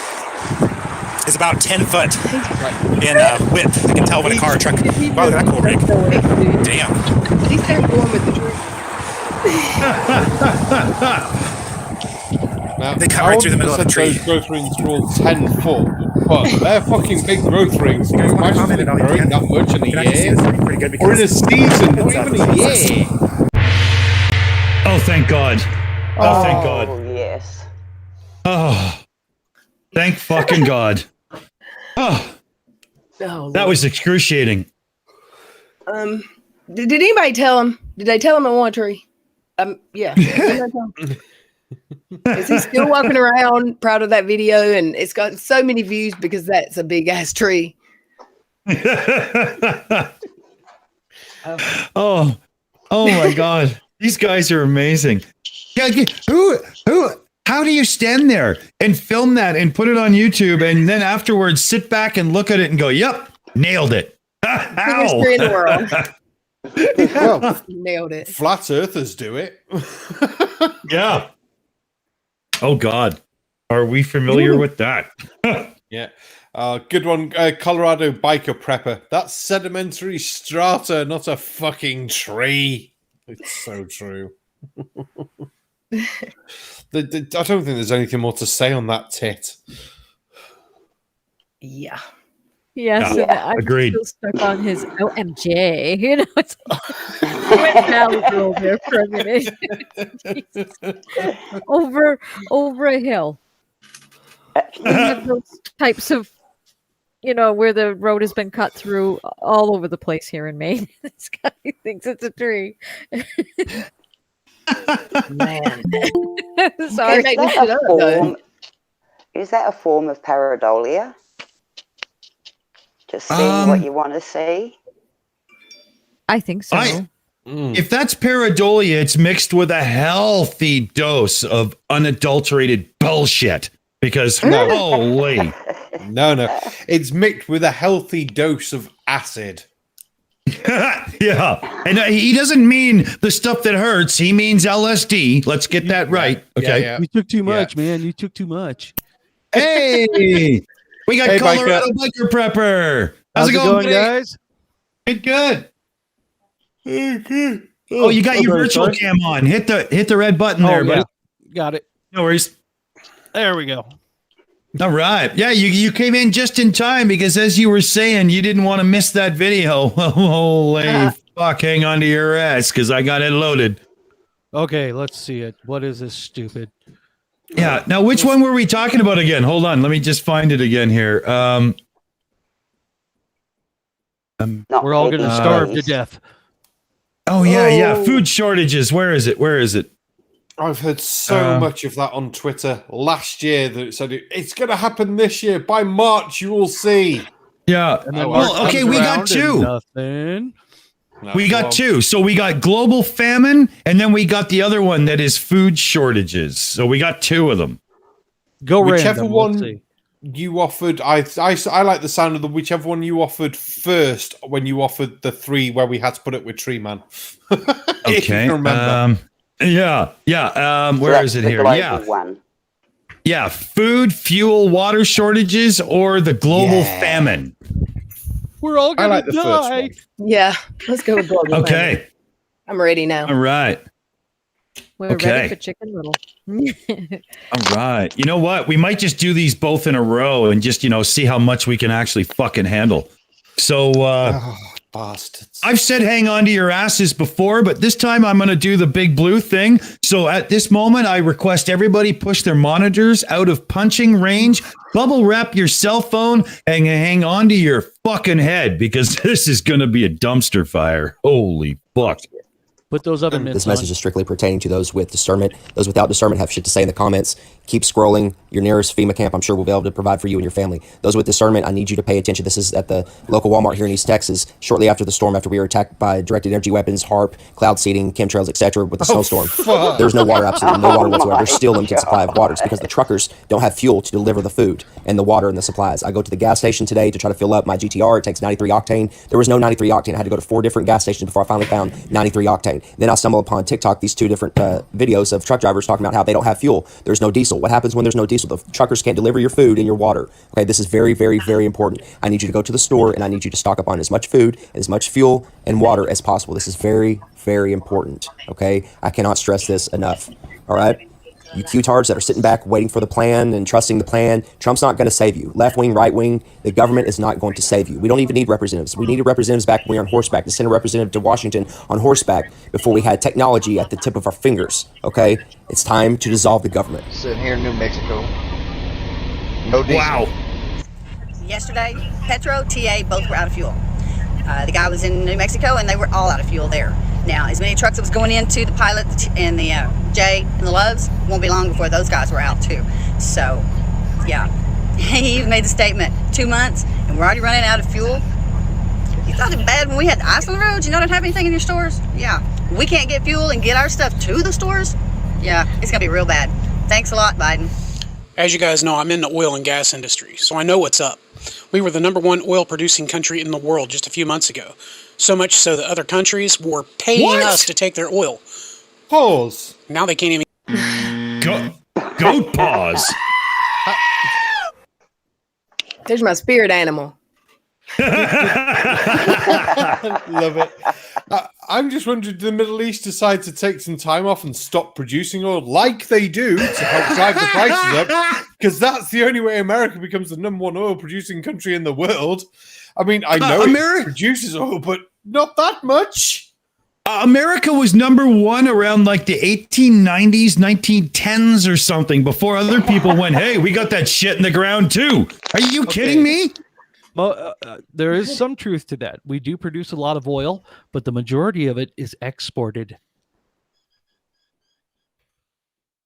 is about 10 foot in width. You can tell when a car or truck. Wow, look at that cool rig. Damn. He's there going with the tree. Now, they cut right through the middle of the tree. Those growth rings were all 10 foot, but they're fucking big growth rings. Can you imagine them growing that much in a year? Or in a season, not even a year. Oh, thank God. Oh, thank God. Oh, yes. Oh, thank fucking God. Oh, that was excruciating. Did anybody tell him? Did they tell him I want a tree? Yeah. Is he still walking around proud of that video? And it's got so many views because that's a big ass tree. Oh my God. These guys are amazing. Yeah, how do you stand there and film that and put it on YouTube and then afterwards sit back and look at it and go, yep, nailed it. Biggest tree in the world. Well, nailed it. Flat earthers do it. Yeah. Oh God. Are we familiar with that? Yeah. Good one. Colorado biker prepper. That's sedimentary strata, not a fucking tree. It's so true. I don't think there's anything more to say on that tit. Yeah. Yes, Yeah, I'm agreed. still stuck on his OMG. You know, it's went valley girl there for a minute. Jesus. Over a hill. We have those types of where the road has been cut through all over the place here in Maine. This guy thinks it's a tree. Man. Sorry. Is that a form of pareidolia? Just seeing what you want to see? I think so. If that's pareidolia, it's mixed with a healthy dose of unadulterated bullshit. Because holy, no, it's mixed with a healthy dose of acid. Yeah, and he doesn't mean the stuff that hurts. He means LSD. Let's get that right. Okay, You took too much, man. You took too much. Hey, we got Colorado Biker Prepper. How's it going, guys? Good. Oh, you got your virtual cam on. Hit the red button there, buddy. Got it. No worries. There we go. All right. Yeah, you came in just in time because, as you were saying, you didn't want to miss that video. Holy fuck, hang on to your ass because I got it loaded. Okay, let's see it. What is this stupid? Yeah. Now, which one were we talking about again? Hold on. Let me just find it again here. We're all going to starve to death. Oh, yeah. Food shortages. Where is it? I've heard so much of that on Twitter last year that it said it's going to happen this year. By March, you will see. Yeah. Well, okay, we got two. Nothing. We got two. So we got global famine, and then we got the other one that is food shortages. So we got two of them. Go whichever random. one you offered. I like the sound of the whichever one you offered first when you offered the three where we had to put it with Tree Man. If you can remember. Where is it here? Yeah. Food, fuel, water shortages, or the global famine. We're all going to die. Yeah. Let's go with global. Okay. Famine. I'm ready now. All right. We're ready for Chicken Little. All right. You know what? We might just do these both in a row and just, see how much we can actually fucking handle. So, bastards. I've said hang on to your asses before, but this time I'm going to do the big blue thing. So at this moment, I request everybody push their monitors out of punching range, bubble wrap your cell phone, and hang on to your fucking head because this is going to be a dumpster fire. Holy fuck. Put those oven mitts This message is strictly pertaining to those with discernment. Those without discernment have shit to say in the comments. Keep scrolling. Your nearest FEMA camp, I'm sure we'll be able to provide for you and your family. Those with discernment, I need you to pay attention. This is at the local Walmart here in East Texas, shortly after the storm, after we were attacked by directed energy weapons, HARP, cloud seeding, chemtrails, etc. with the snowstorm. There's no water, absolutely no water whatsoever. There's still limited supply of water. It's because the truckers don't have fuel to deliver the food and the water and the supplies. I go to the gas station today to try to fill up my GTR. It takes 93 octane. There was no 93 octane. I had to go to 4 different gas stations before I finally found 93 octane. Then I stumble upon TikTok these 2 different videos of truck drivers talking about how they don't have fuel. There's no diesel. What happens when there's no diesel? The truckers can't deliver your food and your water. Okay, this is very, very, very important. I need you to go to the store and I need you to stock up on as much food, as much fuel and water as possible. This is very, very important. Okay, I cannot stress this enough. All right. You Q-tards that are sitting back waiting for the plan and trusting the plan, Trump's not going to save you. Left wing, right wing, the government is not going to save you. We don't even need representatives. We needed representatives back when we were on horseback, to send a representative to Washington on horseback before we had technology at the tip of our fingers. Okay? It's time to dissolve the government. Sitting here in New Mexico. No diesel. Wow. Yesterday, Petro, TA, both were out of fuel. The guy was in New Mexico and they were all out of fuel there. Now, as many trucks that was going into the Pilot and the J and the Loves, won't be long before those guys were out too. So, yeah. He even made the statement, 2 months and we're already running out of fuel. You thought it bad when we had ice on the roads? You don't have anything in your stores? Yeah. We can't get fuel and get our stuff to the stores? Yeah, it's gonna be real bad. Thanks a lot, Biden. As you guys know, I'm in the oil and gas industry, so I know what's up. We were the #1 oil producing country in the world just a few months ago. So much so that other countries were paying us to take their oil. Pause. Now they can't even... Go pause. There's my spirit animal. Love it. I'm just wondering, did the Middle East decide to take some time off and stop producing oil like they do to help drive the prices up? Because that's the only way America becomes the #1 oil producing country in the world. I mean, I know it produces oil, but not that much. America was #1 around like the 1890s, 1910s or something before other people went, hey, we got that shit in the ground too. Are you kidding me? There is some truth to that. We do produce a lot of oil, but the majority of it is exported.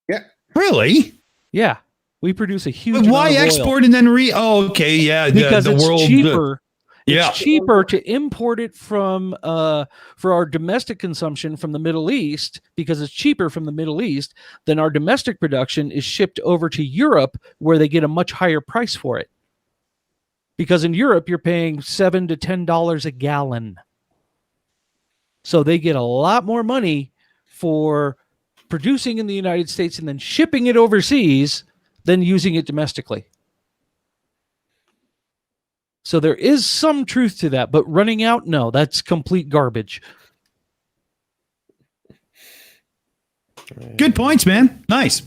Yeah. Really? Yeah. We produce a huge But why amount of export oil. and then Oh, okay. Yeah. Because the it's world, cheaper. Yeah. It's cheaper to import it from for our domestic consumption from the Middle East, because it's cheaper from the Middle East than our domestic production is shipped over to Europe, where they get a much higher price for it. Because in Europe, you're paying $7 to $10 a gallon. So they get a lot more money for producing in the United States and then shipping it overseas than using it domestically. So there is some truth to that, but running out, no, that's complete garbage. Good points, man. Nice.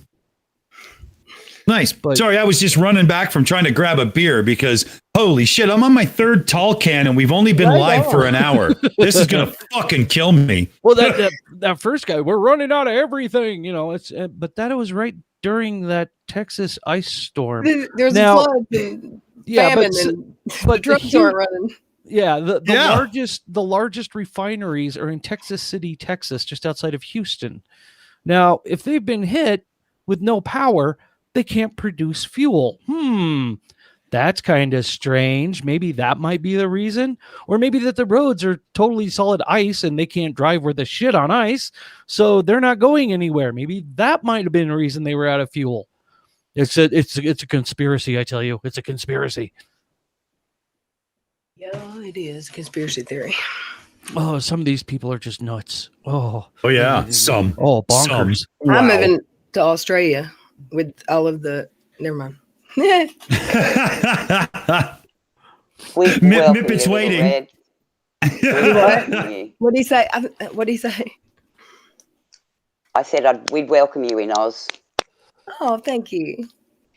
Sorry, I was just running back from trying to grab a beer because holy shit, I'm on my third tall can and we've only been live for an hour. This is gonna fucking kill me. Well, that first guy, we're running out of everything, It's but that was right during that Texas ice storm. There's a flood and famine, but drugs aren't running. Yeah, the largest refineries are in Texas City, Texas, just outside of Houston. Now, if they've been hit with no power, they can't produce fuel. That's kind of strange. Maybe that might be the reason. Or maybe that the roads are totally solid ice and they can't drive with the shit on ice, so they're not going anywhere. Maybe that might have been the reason they were out of fuel. It's a conspiracy, I tell you. It's a conspiracy. Yeah, it is. Conspiracy theory. Oh, some of these people are just nuts. Oh yeah. Some. Oh, bonkers. Wow. I'm moving to Australia with all of the. Never mind. Mipet's waiting. What did he say? What did he say? I said we'd welcome you in Oz. Oh, thank you.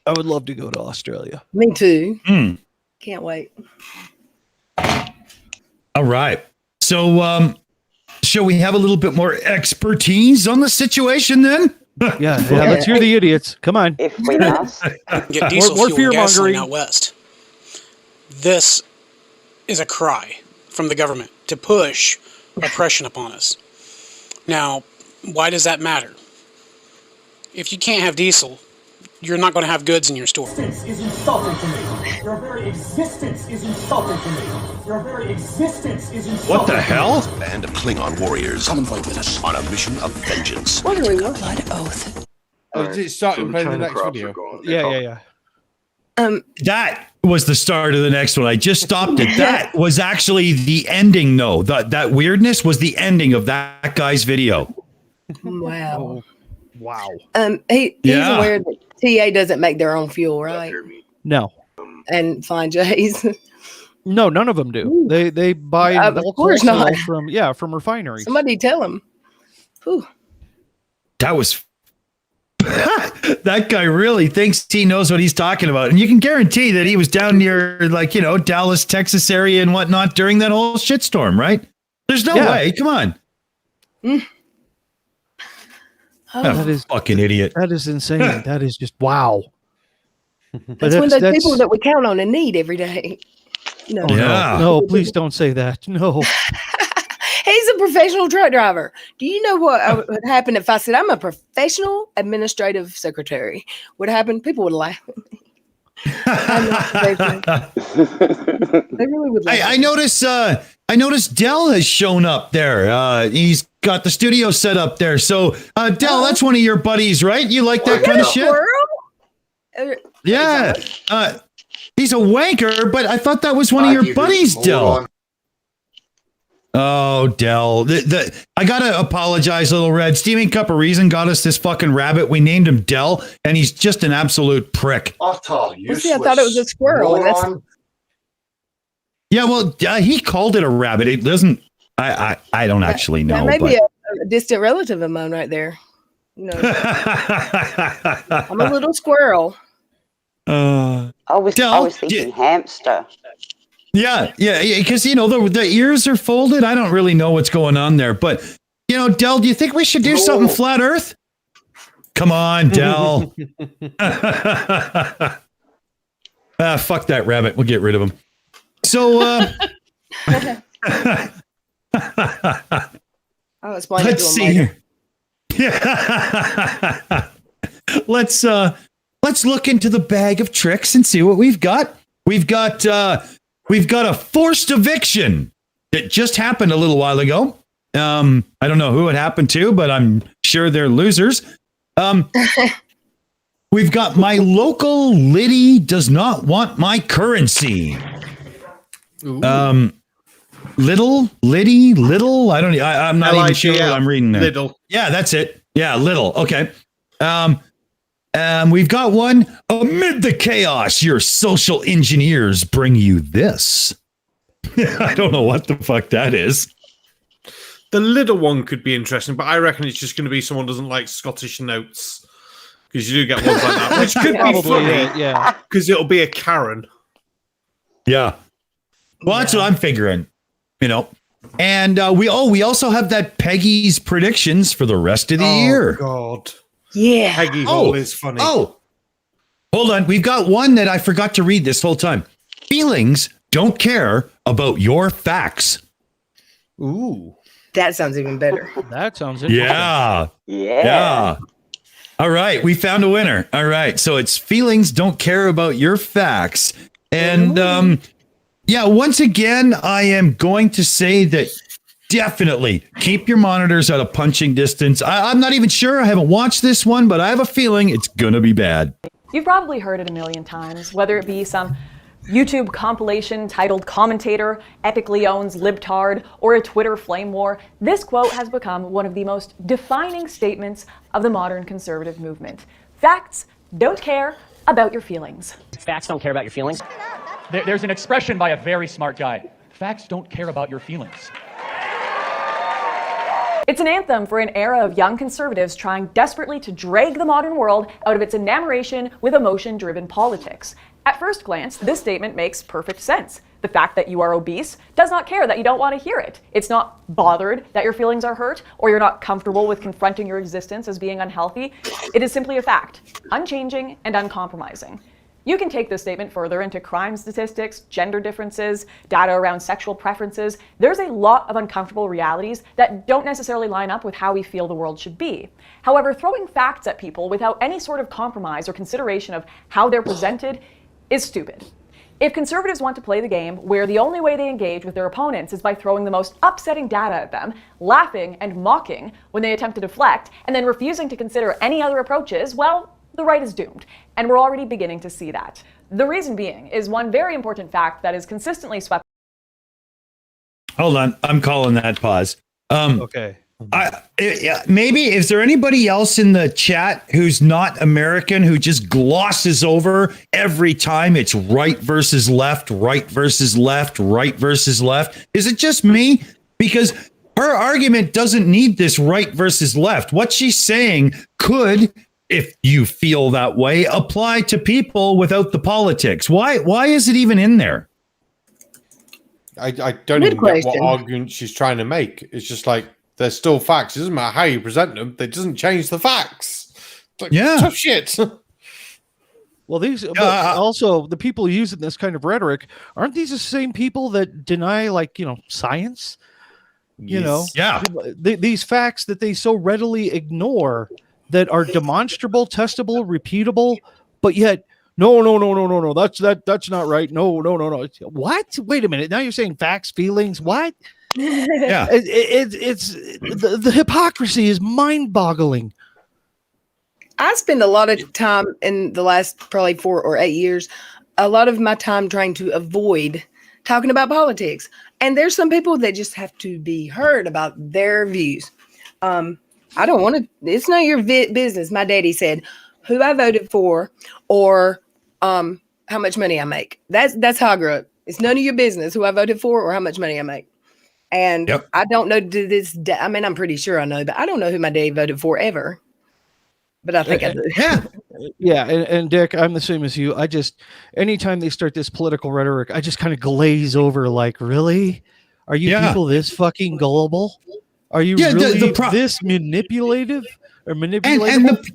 I would love to go to Australia. Me too. Can't wait. All right. So, shall we have a little bit more expertise on the situation then? Yeah, let's hear the idiots. Come on. If we must. Get diesel More fuel and gasoline fear-mongering. out west. This is a cry from the government to push oppression upon us. Now, why does that matter? If you can't have diesel, you're not going to have goods in your store. Existence is insulting to me. Your very existence is insulting to me. Your very existence is insulting. What the hell? Band of Klingon warriors. Come and fight with us on a mission of vengeance. What are we looking Blood oath. Is it starting to play the next video? Yeah. That was the start of the next one. I just stopped it. That was actually the ending, though. That weirdness was the ending of that guy's video. Wow. Wow. He's aware that TA doesn't make their own fuel, right? No. And Fine J's. No, none of them do. They buy Of bulk course wholesale not. from refineries. Somebody tell him. Whew. That was that guy really thinks he knows what he's talking about. And you can guarantee that he was down near Dallas, Texas area and whatnot during that whole shitstorm, right? There's no way. Come on. That is fucking idiot. That is insane. That is just wow. That's one of those people that we count on and need every day. No. No, please don't say that. No. He's a professional truck driver. Do you know what would happen if I said I'm a professional administrative secretary? What happened? People would laugh at me. They really would laugh. I noticed Dell has shown up there. He's got the studio set up there. So, Dell, that's one of your buddies, right? You like that kind of shit? Yeah. He's a wanker, but I thought that was one of your buddies, Dell. Oh, Dell. I gotta apologize, Little Red. Steaming Cup of Reason got us this fucking rabbit. We named him Dell, and he's just an absolute prick. Well, see, I thought it was a squirrel. And that's, Yeah, well, he called it a rabbit. It doesn't. I don't actually know. that may but be a distant relative of mine right there. No, I'm a little squirrel. I was thinking hamster. Yeah, because the ears are folded. I don't really know what's going on there, but Del, do you think we should do something flat Earth? Come on, Del. Fuck that rabbit. We'll get rid of him. So I'll explain let's it to see him later. here. Let's look into the bag of tricks and see what we've got. We've got a forced eviction that just happened a little while ago. I don't know who it happened to, but I'm sure they're losers. We've got my local Liddy does not want my currency. Little Liddy, little. I'm not even sure what I'm reading there. Little. Yeah, that's it. Yeah, little. Okay. We've got one. Amid the chaos, your social engineers bring you this. I don't know what the fuck that is. The little one could be interesting, but I reckon it's just going to be someone doesn't like Scottish notes, because you do get ones like that, which could be funny. Yeah, because it'll be a Karen. Yeah. Well, that's what I'm figuring. And we also have that Peggy's predictions for the rest of the year. God. Yeah. Peggy Hall is funny. Oh, hold on. We've got one that I forgot to read this whole time. Feelings don't care about your facts. Ooh. That sounds even better. That sounds interesting. Yeah. All right. We found a winner. All right. So it's feelings don't care about your facts. And once again, I am going to say that definitely keep your monitors at a punching distance. I'm not even sure. I haven't watched this one, but I have a feeling it's going to be bad. You've probably heard it a million times, whether it be some YouTube compilation titled Commentator, Epically Owns Libtard, or a Twitter flame war. This quote has become one of the most defining statements of the modern conservative movement. Facts don't care about your feelings. Facts don't care about your feelings? There's an expression by a very smart guy. Facts don't care about your feelings. It's an anthem for an era of young conservatives trying desperately to drag the modern world out of its enamoration with emotion-driven politics. At first glance, this statement makes perfect sense. The fact that you are obese does not care that you don't want to hear it. It's not bothered that your feelings are hurt or you're not comfortable with confronting your existence as being unhealthy. It is simply a fact, unchanging and uncompromising. You can take this statement further into crime statistics, gender differences, data around sexual preferences. There's a lot of uncomfortable realities that don't necessarily line up with how we feel the world should be. However, throwing facts at people without any sort of compromise or consideration of how they're presented is stupid. If conservatives want to play the game where the only way they engage with their opponents is by throwing the most upsetting data at them, laughing and mocking when they attempt to deflect, and then refusing to consider any other approaches, well, the right is doomed. And we're already beginning to see that. The reason being is one very important fact that is consistently swept. Hold on. I'm calling that pause. Okay. Maybe is there anybody else in the chat who's not American who just glosses over every time it's right versus left, right versus left, right versus left? Is it just me? Because her argument doesn't need this right versus left. What she's saying could, if you feel that way, apply to people without the politics. Why is it even in there? I don't even get what argument she's trying to make. It's just like, they're still facts. It doesn't matter how you present them. That doesn't change the facts. It's like, tough shit. Well, these also the people using this kind of rhetoric, aren't these the same people that deny, science? These facts that they so readily ignore that are demonstrable, testable, repeatable, but yet no. That's not right. No. What? Wait a minute. Now you're saying facts, feelings. What? Yeah, it's the hypocrisy is mind-boggling. I spend a lot of time in the last probably 4 or 8 years, a lot of my time trying to avoid talking about politics. And there's some people that just have to be heard about their views. I don't want to. It's not your business. My daddy said, "Who I voted for, or how much money I make." That's how I grew up. It's none of your business who I voted for or how much money I make. And I don't know to this day. I mean, I'm pretty sure I know, but I don't know who my daddy voted for ever. But I think I do. Yeah. And Dick, I'm the same as you. I just, anytime they start this political rhetoric, I just kind of glaze over like, really? Are you people this fucking gullible? Are you really this manipulative or manipulative?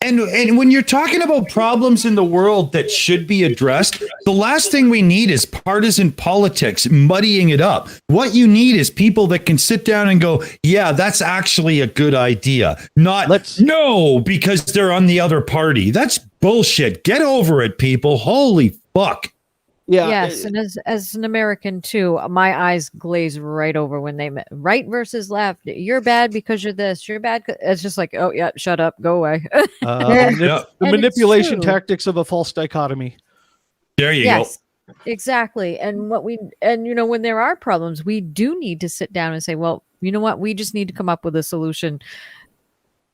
And when you're talking about problems in the world that should be addressed, the last thing we need is partisan politics muddying it up. What you need is people that can sit down and go, yeah, that's actually a good idea. No, because they're on the other party. That's bullshit. Get over it, people. Holy fuck. Yeah. Yes, and as an American too, my eyes glaze right over when they right versus left. You're bad because you're this. You're bad. It's just like, oh yeah, shut up, go away. The manipulation tactics of a false dichotomy. There you go. Exactly. And when there are problems, we do need to sit down and say, well, you know what? We just need to come up with a solution.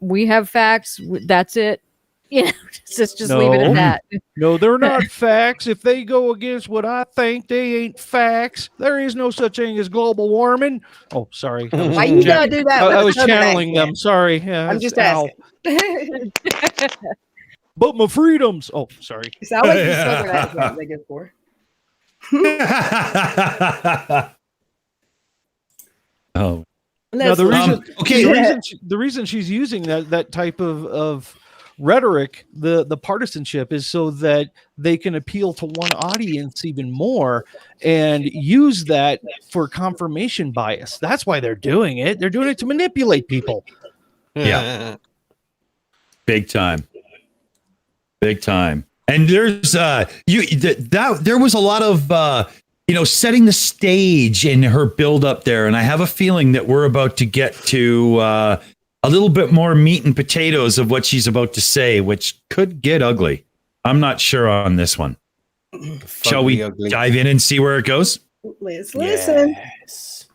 We have facts. That's it. Just leave it at that. No, they're not facts. If they go against what I think, they ain't facts. There is no such thing as global warming. Oh, sorry. Why you gotta do that? I was channeling them. Sorry. Yeah, I'm just asking. But my freedoms. Oh, sorry. It's always the southern accent they get for. Oh. Now, the reason she's using that type of rhetoric, the partisanship, is so that they can appeal to one audience even more and use that for confirmation bias. That's why they're doing it. They're doing it to manipulate people. Yeah. Big time. And there's there was a lot of setting the stage in her build up there, and I have a feeling that we're about to get to a little bit more meat and potatoes of what she's about to say, which could get ugly. I'm not sure on this one. Shall we dive in and see where it goes? Let's listen. Yes.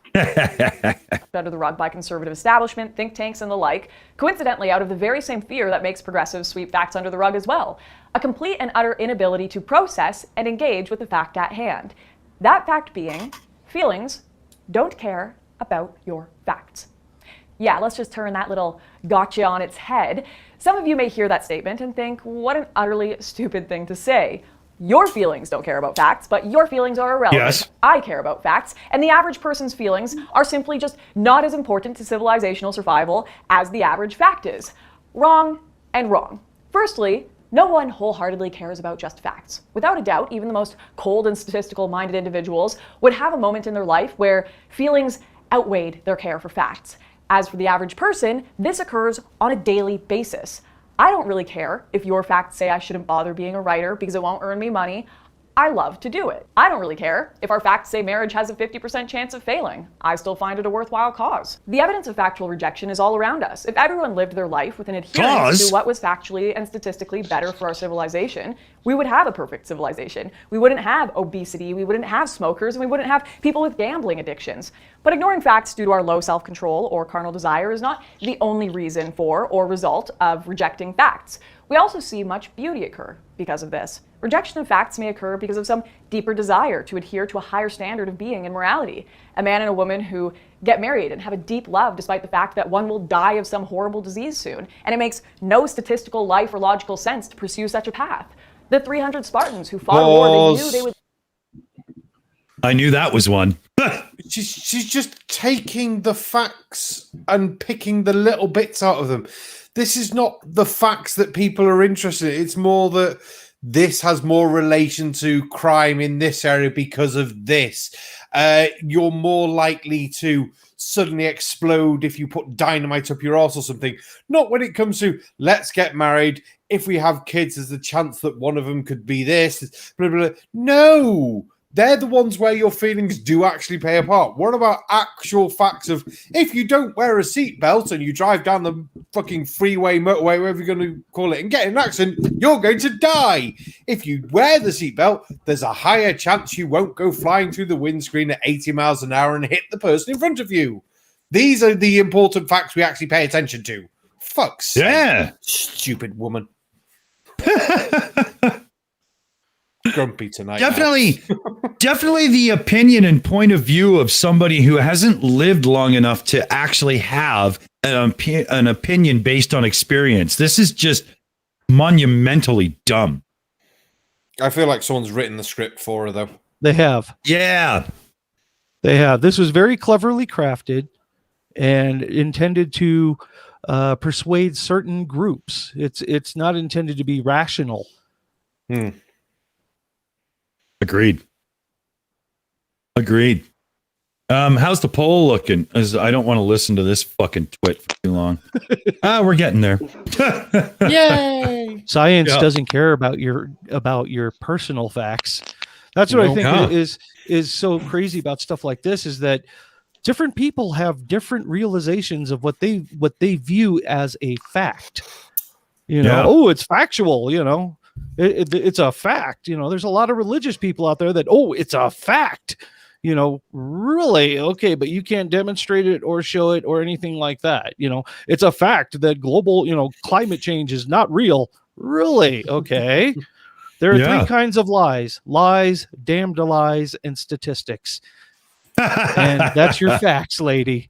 Under the rug by conservative establishment, think tanks, and the like, coincidentally out of the very same fear that makes progressives sweep facts under the rug as well. A complete and utter inability to process and engage with the fact at hand. That fact being, feelings don't care about your facts. Yeah, let's just turn that little gotcha on its head. Some of you may hear that statement and think, what an utterly stupid thing to say. Your feelings don't care about facts, but your feelings are irrelevant. Yes. I care about facts, and the average person's feelings are simply just not as important to civilizational survival as the average fact is. Wrong and wrong. Firstly, no one wholeheartedly cares about just facts. Without a doubt, even the most cold and statistical-minded individuals would have a moment in their life where feelings outweighed their care for facts. As for the average person, this occurs on a daily basis. I don't really care if your facts say I shouldn't bother being a writer because it won't earn me money. I love to do it. I don't really care if our facts say marriage has a 50% chance of failing. I still find it a worthwhile cause. The evidence of factual rejection is all around us. If everyone lived their life with an adherence to what was factually and statistically better for our civilization, we would have a perfect civilization. We wouldn't have obesity, we wouldn't have smokers, and we wouldn't have people with gambling addictions. But ignoring facts due to our low self-control or carnal desire is not the only reason for or result of rejecting facts. We also see much beauty occur because of this. Rejection of facts may occur because of some deeper desire to adhere to a higher standard of being and morality. A man and a woman who get married and have a deep love despite the fact that one will die of some horrible disease soon, and it makes no statistical, life, or logical sense to pursue such a path. The 300 Spartans who fought a war they knew they would... I knew that was one. She's just taking the facts and picking the little bits out of them. This is not the facts that people are interested in. It's more that this has more relation to crime in this area because of this. You're more likely to suddenly explode if you put dynamite up your arse or something. Not when it comes to let's get married. If we have kids, there's a chance that one of them could be this. Blah, blah, blah. No. They're the ones where your feelings do actually play a part. What about actual facts of if you don't wear a seatbelt and you drive down the fucking freeway, motorway, whatever you're going to call it, and get in an accident, you're going to die. If you wear the seatbelt, there's a higher chance you won't go flying through the windscreen at 80 miles an hour and hit the person in front of you. These are the important facts we actually pay attention to. Fuck's sake, stupid woman. Grumpy tonight. Definitely the opinion and point of view of somebody who hasn't lived long enough to actually have an opinion based on experience. This is just monumentally dumb. I feel like someone's written the script for her, though. They have. Yeah. They have. This was very cleverly crafted and intended to persuade certain groups. It's not intended to be rational. Agreed. How's the poll looking? As I don't want to listen to this fucking twit for too long. We're getting there. Yay! Science doesn't care about your personal facts. That's what I think is so crazy about stuff like this, is that different people have different realizations of what they view as a fact. Oh, it's factual, it's a fact. There's a lot of religious people out there that, it's a fact. Really? Okay, but you can't demonstrate it or show it or anything like that. It's a fact that global, climate change is not real. Really? Okay. There are three kinds of lies: damned lies, and statistics. And that's your facts, lady.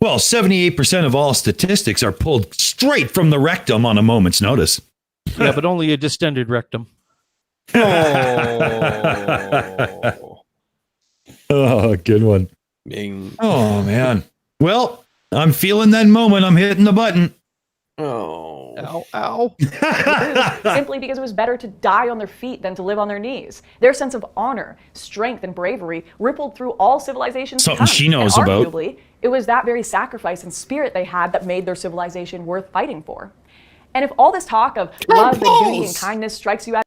Well, 78% of all statistics are pulled straight from the rectum on a moment's notice. Yeah, but only a distended rectum. Oh, good one. Bing. Oh, man. Well, I'm feeling that moment. I'm hitting the button. Oh. Ow, ow. Simply because it was better to die on their feet than to live on their knees. Their sense of honor, strength, and bravery rippled through all civilizations. Something she knows and about. Arguably, it was that very sacrifice and spirit they had that made their civilization worth fighting for. And if all this talk of love and duty and kindness strikes you as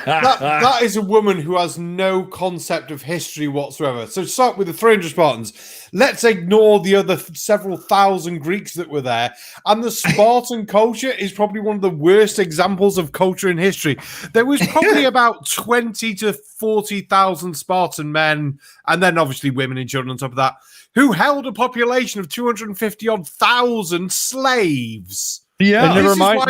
that is a woman who has no concept of history whatsoever. So start with the 300 Spartans. Let's ignore the other several thousand Greeks that were there. And the Spartan culture is probably one of the worst examples of culture in history. There was probably about 20 to 40,000 Spartan men, and then obviously women and children on top of that, who held a population of 250,000 slaves. Yeah, and never mind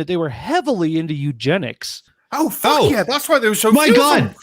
that they were heavily into eugenics. Oh, fuck yeah, that's why they were so. My God,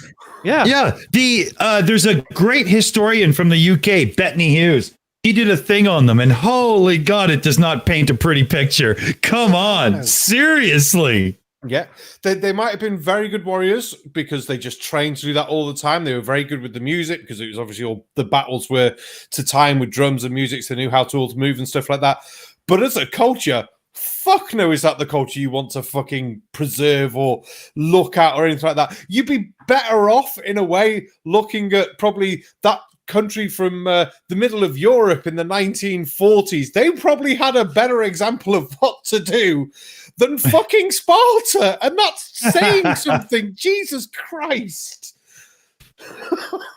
yeah. There's a great historian from the UK, Bettany Hughes. He did a thing on them, and holy God, it does not paint a pretty picture. Come on, seriously. Yeah, they might have been very good warriors because they just trained to do that all the time. They were very good with the music because it was obviously all the battles were to time with drums and music, so they knew how to all move and stuff like that. But as a culture, fuck no, is that the culture you want to fucking preserve or look at or anything like that? You'd be better off in a way looking at probably that country from the middle of Europe in the 1940s. They probably had a better example of what to do than fucking Sparta, and that's saying something. Jesus Christ.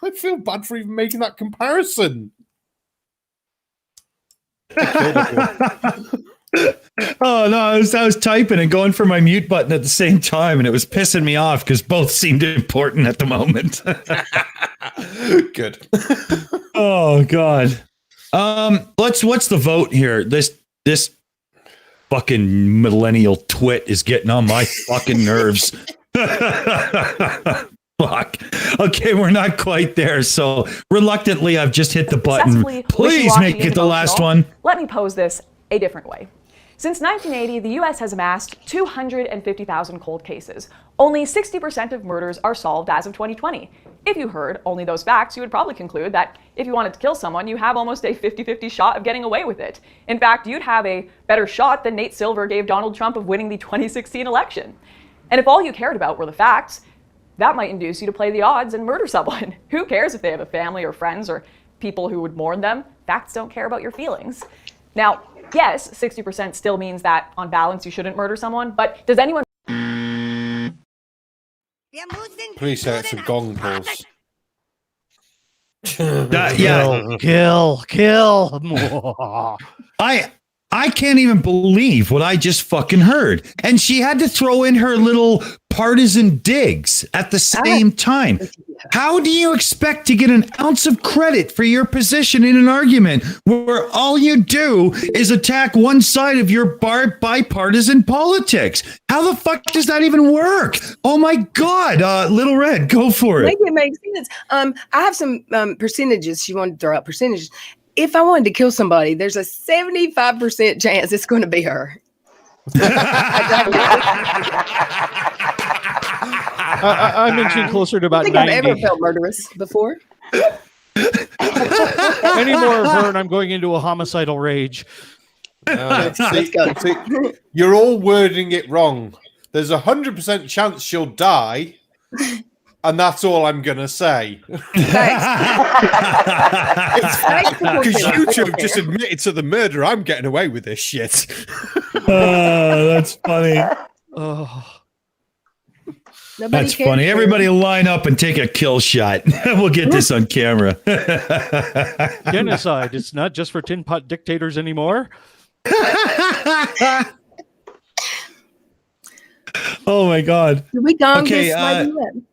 I feel bad for even making that comparison. Oh no, I was typing and going for my mute button at the same time, and it was pissing me off because both seemed important at the moment. Good. Oh God. What's the vote here? This fucking millennial twit is getting on my fucking nerves. Fuck. Okay, we're not quite there, so reluctantly I've just hit the button. Please make it the last one. Let me pose this a different way. Since 1980, the US has amassed 250,000 cold cases. Only 60% of murders are solved as of 2020. If you heard only those facts, you would probably conclude that if you wanted to kill someone, you have almost a 50-50 shot of getting away with it. In fact, you'd have a better shot than Nate Silver gave Donald Trump of winning the 2016 election. And if all you cared about were the facts, that might induce you to play the odds and murder someone. Who cares if they have a family or friends or people who would mourn them? Facts don't care about your feelings. Now, yes, 60% still means that on balance you shouldn't murder someone, but does anyone... Please say it's a gong pulse. Kill. I can't even believe what I just fucking heard. And she had to throw in her little partisan digs at the same time. How do you expect to get an ounce of credit for your position in an argument where all you do is attack one side of your bipartisan politics? How the fuck does that even work? Oh my God, Little Red, go for it. Make it make sense. I have some percentages. She wanted to throw out percentages. If I wanted to kill somebody, there's a 75% chance it's going to be her. I'm inching closer to about 90. I think I've ever felt murderous before. Hey, any more of her, and I'm going into a homicidal rage. See, you're all wording it wrong. There's 100% chance she'll die, and that's all I'm gonna say. Because you two have just admitted to the murder. I'm getting away with this shit. That's funny. That's funny. Everybody line up and take a kill shot. We'll get this on camera. Genocide. It's not just for tin pot dictators anymore. Oh my God. We gone Okay, this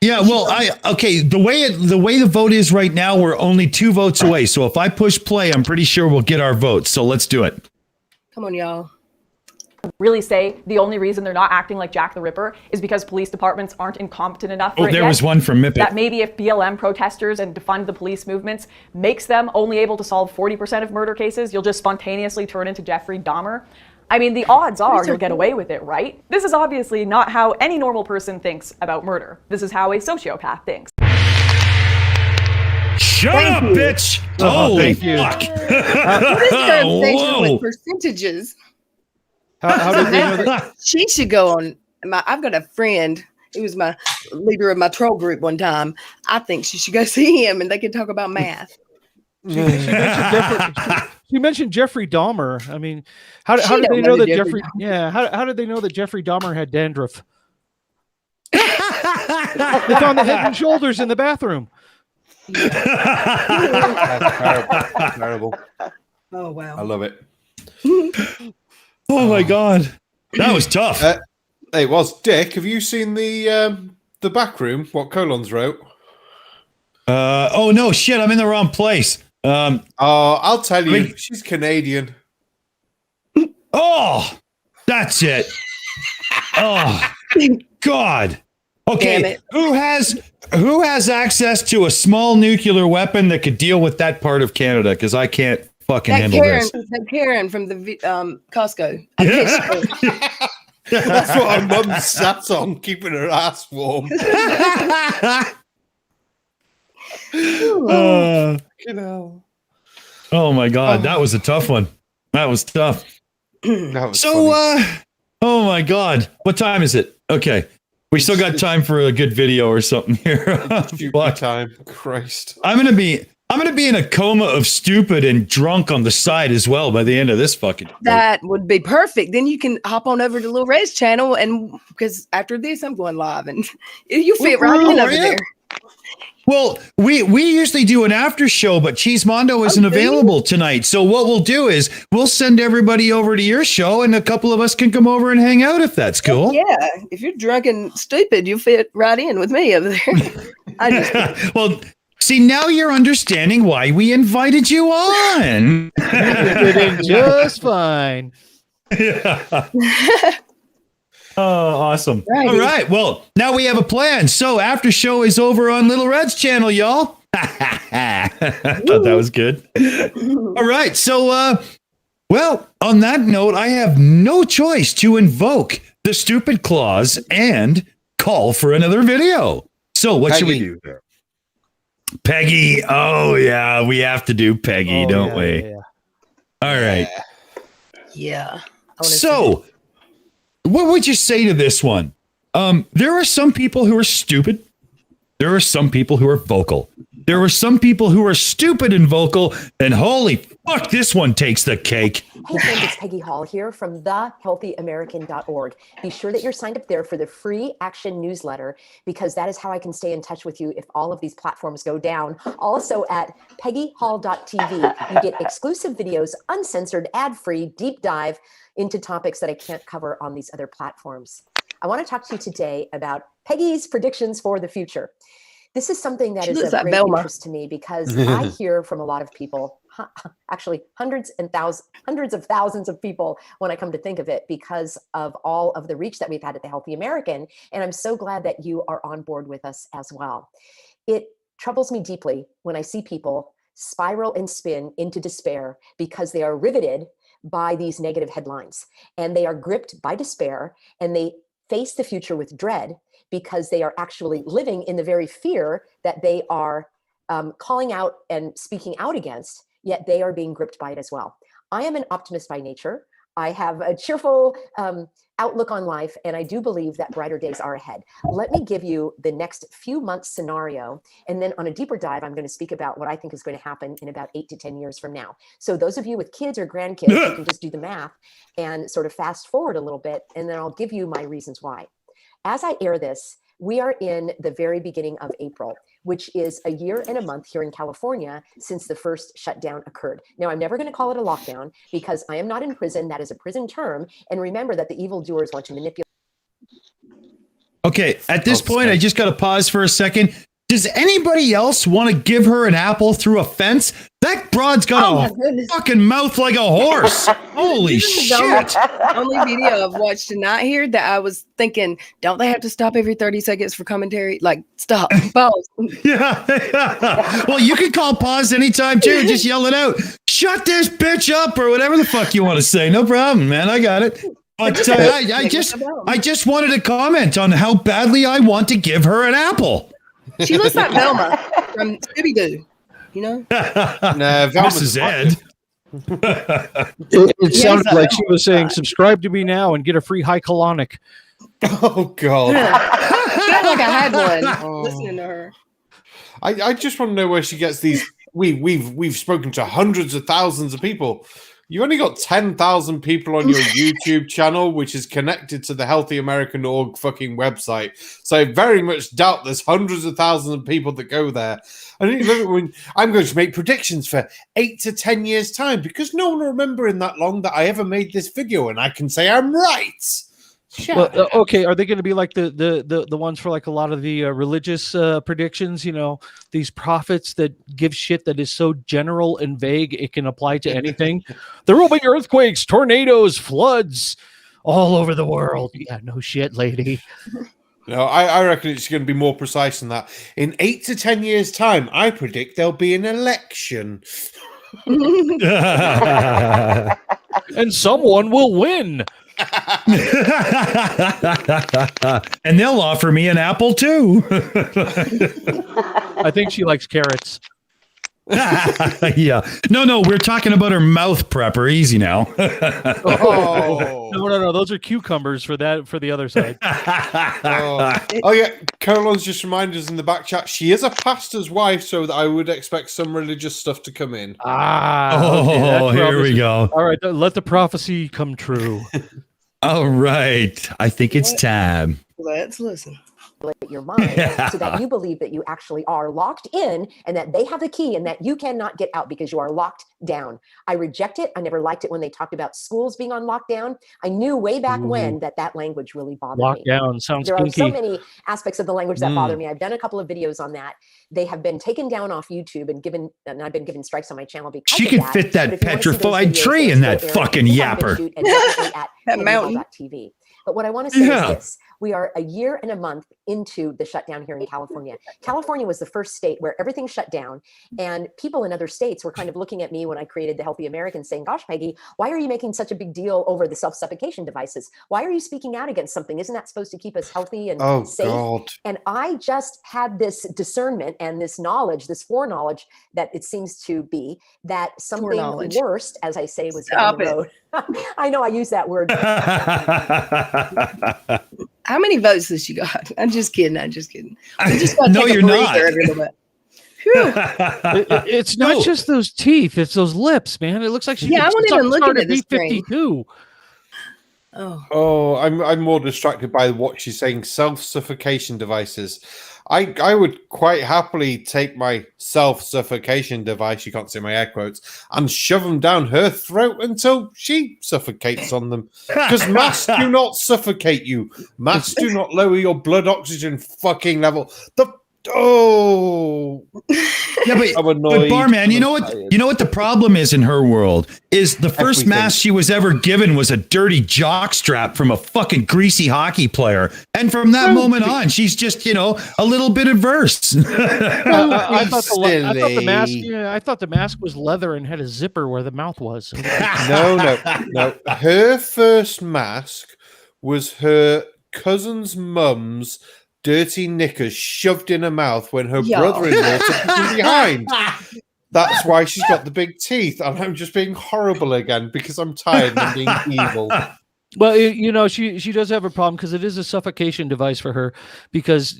yeah, well, the way the vote is right now, we're only 2 votes away. So if I push play, I'm pretty sure we'll get our votes. So let's do it. Come on, y'all. Really say the only reason they're not acting like Jack the Ripper is because police departments aren't incompetent enough for it there yet. was one from Mipet. That maybe if BLM protesters and defund the police movements makes them only able to solve 40% of murder cases, you'll just spontaneously turn into Jeffrey Dahmer. I mean, the odds are you'll get away with it, right? This is obviously not how any normal person thinks about murder. This is how a sociopath thinks. Shut up, bitch! Holy fuck! What is her obsession with percentages? How did they know that? She should go on. I've got a friend. He was my leader of my troll group one time. I think she should go see him, and they can talk about math. She mentioned Jeffrey Dahmer. I mean, how did they know that Jeffrey? Yeah, how did they know that Jeffrey Dahmer had dandruff? They found the head and shoulders in the bathroom. That's terrible. Terrible. Oh wow! I love it. Oh my God, that was tough. It was. Dick, have you seen the back room? What Colon's wrote? Oh no, shit! I'm in the wrong place. I'll tell you, she's Canadian. Oh, that's it. Oh, God. Okay, who has access to a small nuclear weapon that could deal with that part of Canada? Because I can't fucking handle this. That Karen from the Costco. That's what our mum sat on, keeping her ass warm. Oh my God, that was a tough one. That was tough. That was oh my God, what time is it? Okay, we still got time for a good video or something here. Time, Christ. I'm gonna be in a coma of stupid and drunk on the side as well by the end of this fucking. That would be perfect. Then you can hop on over to Lil Red's channel, and because after this, I'm going live, and you fit right in over there. Well, we usually do an after show, but Cheesemondo isn't available tonight. So what we'll do is we'll send everybody over to your show, and a couple of us can come over and hang out if that's cool. Yeah, if you're drunk and stupid, you fit right in with me over there. Well, see, now you're understanding why we invited you on. You did it just fine. Yeah. Oh, awesome. Righty. All right. Well, now we have a plan. So after show is over on Lil Red's channel, y'all. I thought that was good. All right. So, well, on that note, I have no choice to invoke the stupid clause and call for another video. So what should we do? Peggy. Oh, yeah. We have to do Peggy, don't we? Yeah. All right. Yeah. So, what would you say to this one? There are some people who are stupid. There are some people who are vocal. There are some people who are stupid and vocal. And holy fuck, this one takes the cake. Hey friends, it's Peggy Hall here from thehealthyamerican.org. Be sure that you're signed up there for the free action newsletter, because that is how I can stay in touch with you if all of these platforms go down. Also at peggyhall.tv, you get exclusive videos, uncensored, ad-free, deep dive into topics that I can't cover on these other platforms. I want to talk to you today about Peggy's predictions for the future. This is something that is of great interest to me because I hear from a lot of people, actually hundreds of thousands of people when I come to think of it, because of all of the reach that we've had at the Healthy American. And I'm so glad that you are on board with us as well. It troubles me deeply when I see people spiral and spin into despair because they are riveted by these negative headlines, and they are gripped by despair, and they face the future with dread because they are actually living in the very fear that they are calling out and speaking out against, yet they are being gripped by it as well. I am an optimist by nature. I have a cheerful outlook on life, and I do believe that brighter days are ahead. Let me give you the next few months scenario, and then on a deeper dive, I'm going to speak about what I think is going to happen in about 8 to 10 years from now. So those of you with kids or grandkids, you can just do the math and sort of fast forward a little bit, and then I'll give you my reasons why. As I air this, we are in the very beginning of April, which is a year and a month here in California since the first shutdown occurred. Now, I'm never going to call it a lockdown because I am not in prison. That is a prison term. And remember that the evildoers want to manipulate. Okay, at this point, I just got to pause for a second. Does anybody else want to give her an apple through a fence? That broad's got a fucking mouth like a horse. Holy shit. The only video I've watched tonight here that I was thinking, don't they have to stop every 30 seconds for commentary? Like, stop. Pause. Yeah. Well, you can call pause anytime too. Just yell it out. Shut this bitch up or whatever the fuck you want to say. No problem, man. I got it. But I just wanted to comment on how badly I want to give her an apple. She looks like Velma from Scooby-Doo, you know? No, Mrs. Ed. It sounded like she was saying, subscribe to me now and get a free high colonic. Oh, God. Felt like I had one listening to her. I just want to know where she gets these. We've spoken to hundreds of thousands of people. You've only got 10,000 people on your YouTube channel, which is connected to the Healthy American Org fucking website. So I very much doubt there's hundreds of thousands of people that go there. I think when I'm going to make predictions for 8 to 10 years' time because no one will remember in that long that I ever made this video, and I can say I'm right. Well, okay, are they going to be like the ones for like a lot of the religious predictions? You know, these prophets that give shit that is so general and vague it can apply to anything. There will be earthquakes, tornadoes, floods all over the world. Yeah, no shit, lady. No, I reckon it's going to be more precise than that. In 8 to 10 years' time, I predict there'll be an election. And someone will win. And they'll offer me an apple too. I think she likes carrots. Yeah. No, we're talking about her mouth prepper. Easy now. No. Those are cucumbers for the other side. Oh yeah. Caroline's just reminded us in the back chat she is a pastor's wife, so that I would expect some religious stuff to come in. Okay, here we go. All right, let the prophecy come true. All right. I think it's time. Let's listen. Your mind so that you believe that you actually are locked in and that they have the key and that you cannot get out because you are locked down. I reject it. I never liked it when they talked about schools being on lockdown. I knew way back when that language really bothered me. Lockdown sounds There kinky. are so many aspects of the language that bother me. I've done a couple of videos on that. They have been taken down off YouTube and I've been given strikes on my channel because she of could that. fit that But if you wanna see those petrified videos, tree they're in that still airing. fucking They haven't been yapper. shoot and definitely at That mountain. TV. But what I want to say is this. We are a year and a month into the shutdown here in California. California was the first state where everything shut down. And people in other states were kind of looking at me when I created the Healthy American saying, gosh, Peggy, why are you making such a big deal over the self-suffocation devices? Why are you speaking out against something? Isn't that supposed to keep us healthy and safe? God. And I just had this discernment and this knowledge, this foreknowledge that it seems to be that something Foreknowledge. worse, as I say, was Stop down the it. road. I know I use that word. How many votes has she got? I'm just kidding. We just gotta No, take a you're not. breather every little bit. Phew. It's not just those teeth; it's those lips, man. It looks like she. Yeah, I could wasn't even looking start at the screen. B-52. Oh, I'm more distracted by what she's saying. Self-suffocation devices. I would quite happily take my self-suffocation device, you can't see my air quotes, and shove them down her throat until she suffocates on them. Because masks do not suffocate you. Masks do not lower your blood oxygen fucking level. Yeah, but Barman, you know what the problem is in her world is the first mask she was ever given was a dirty jock strap from a fucking greasy hockey player, and from that moment on, she's just a little bit adverse. I thought the mask. Yeah, I thought the mask was leather and had a zipper where the mouth was. No. Her first mask was her cousin's mum's dirty knickers shoved in her mouth when her brother-in-law took her from behind. That's why she's got the big teeth. And I'm just being horrible again because I'm tired and I'm being evil. Well, she does have a problem because it is a suffocation device for her because,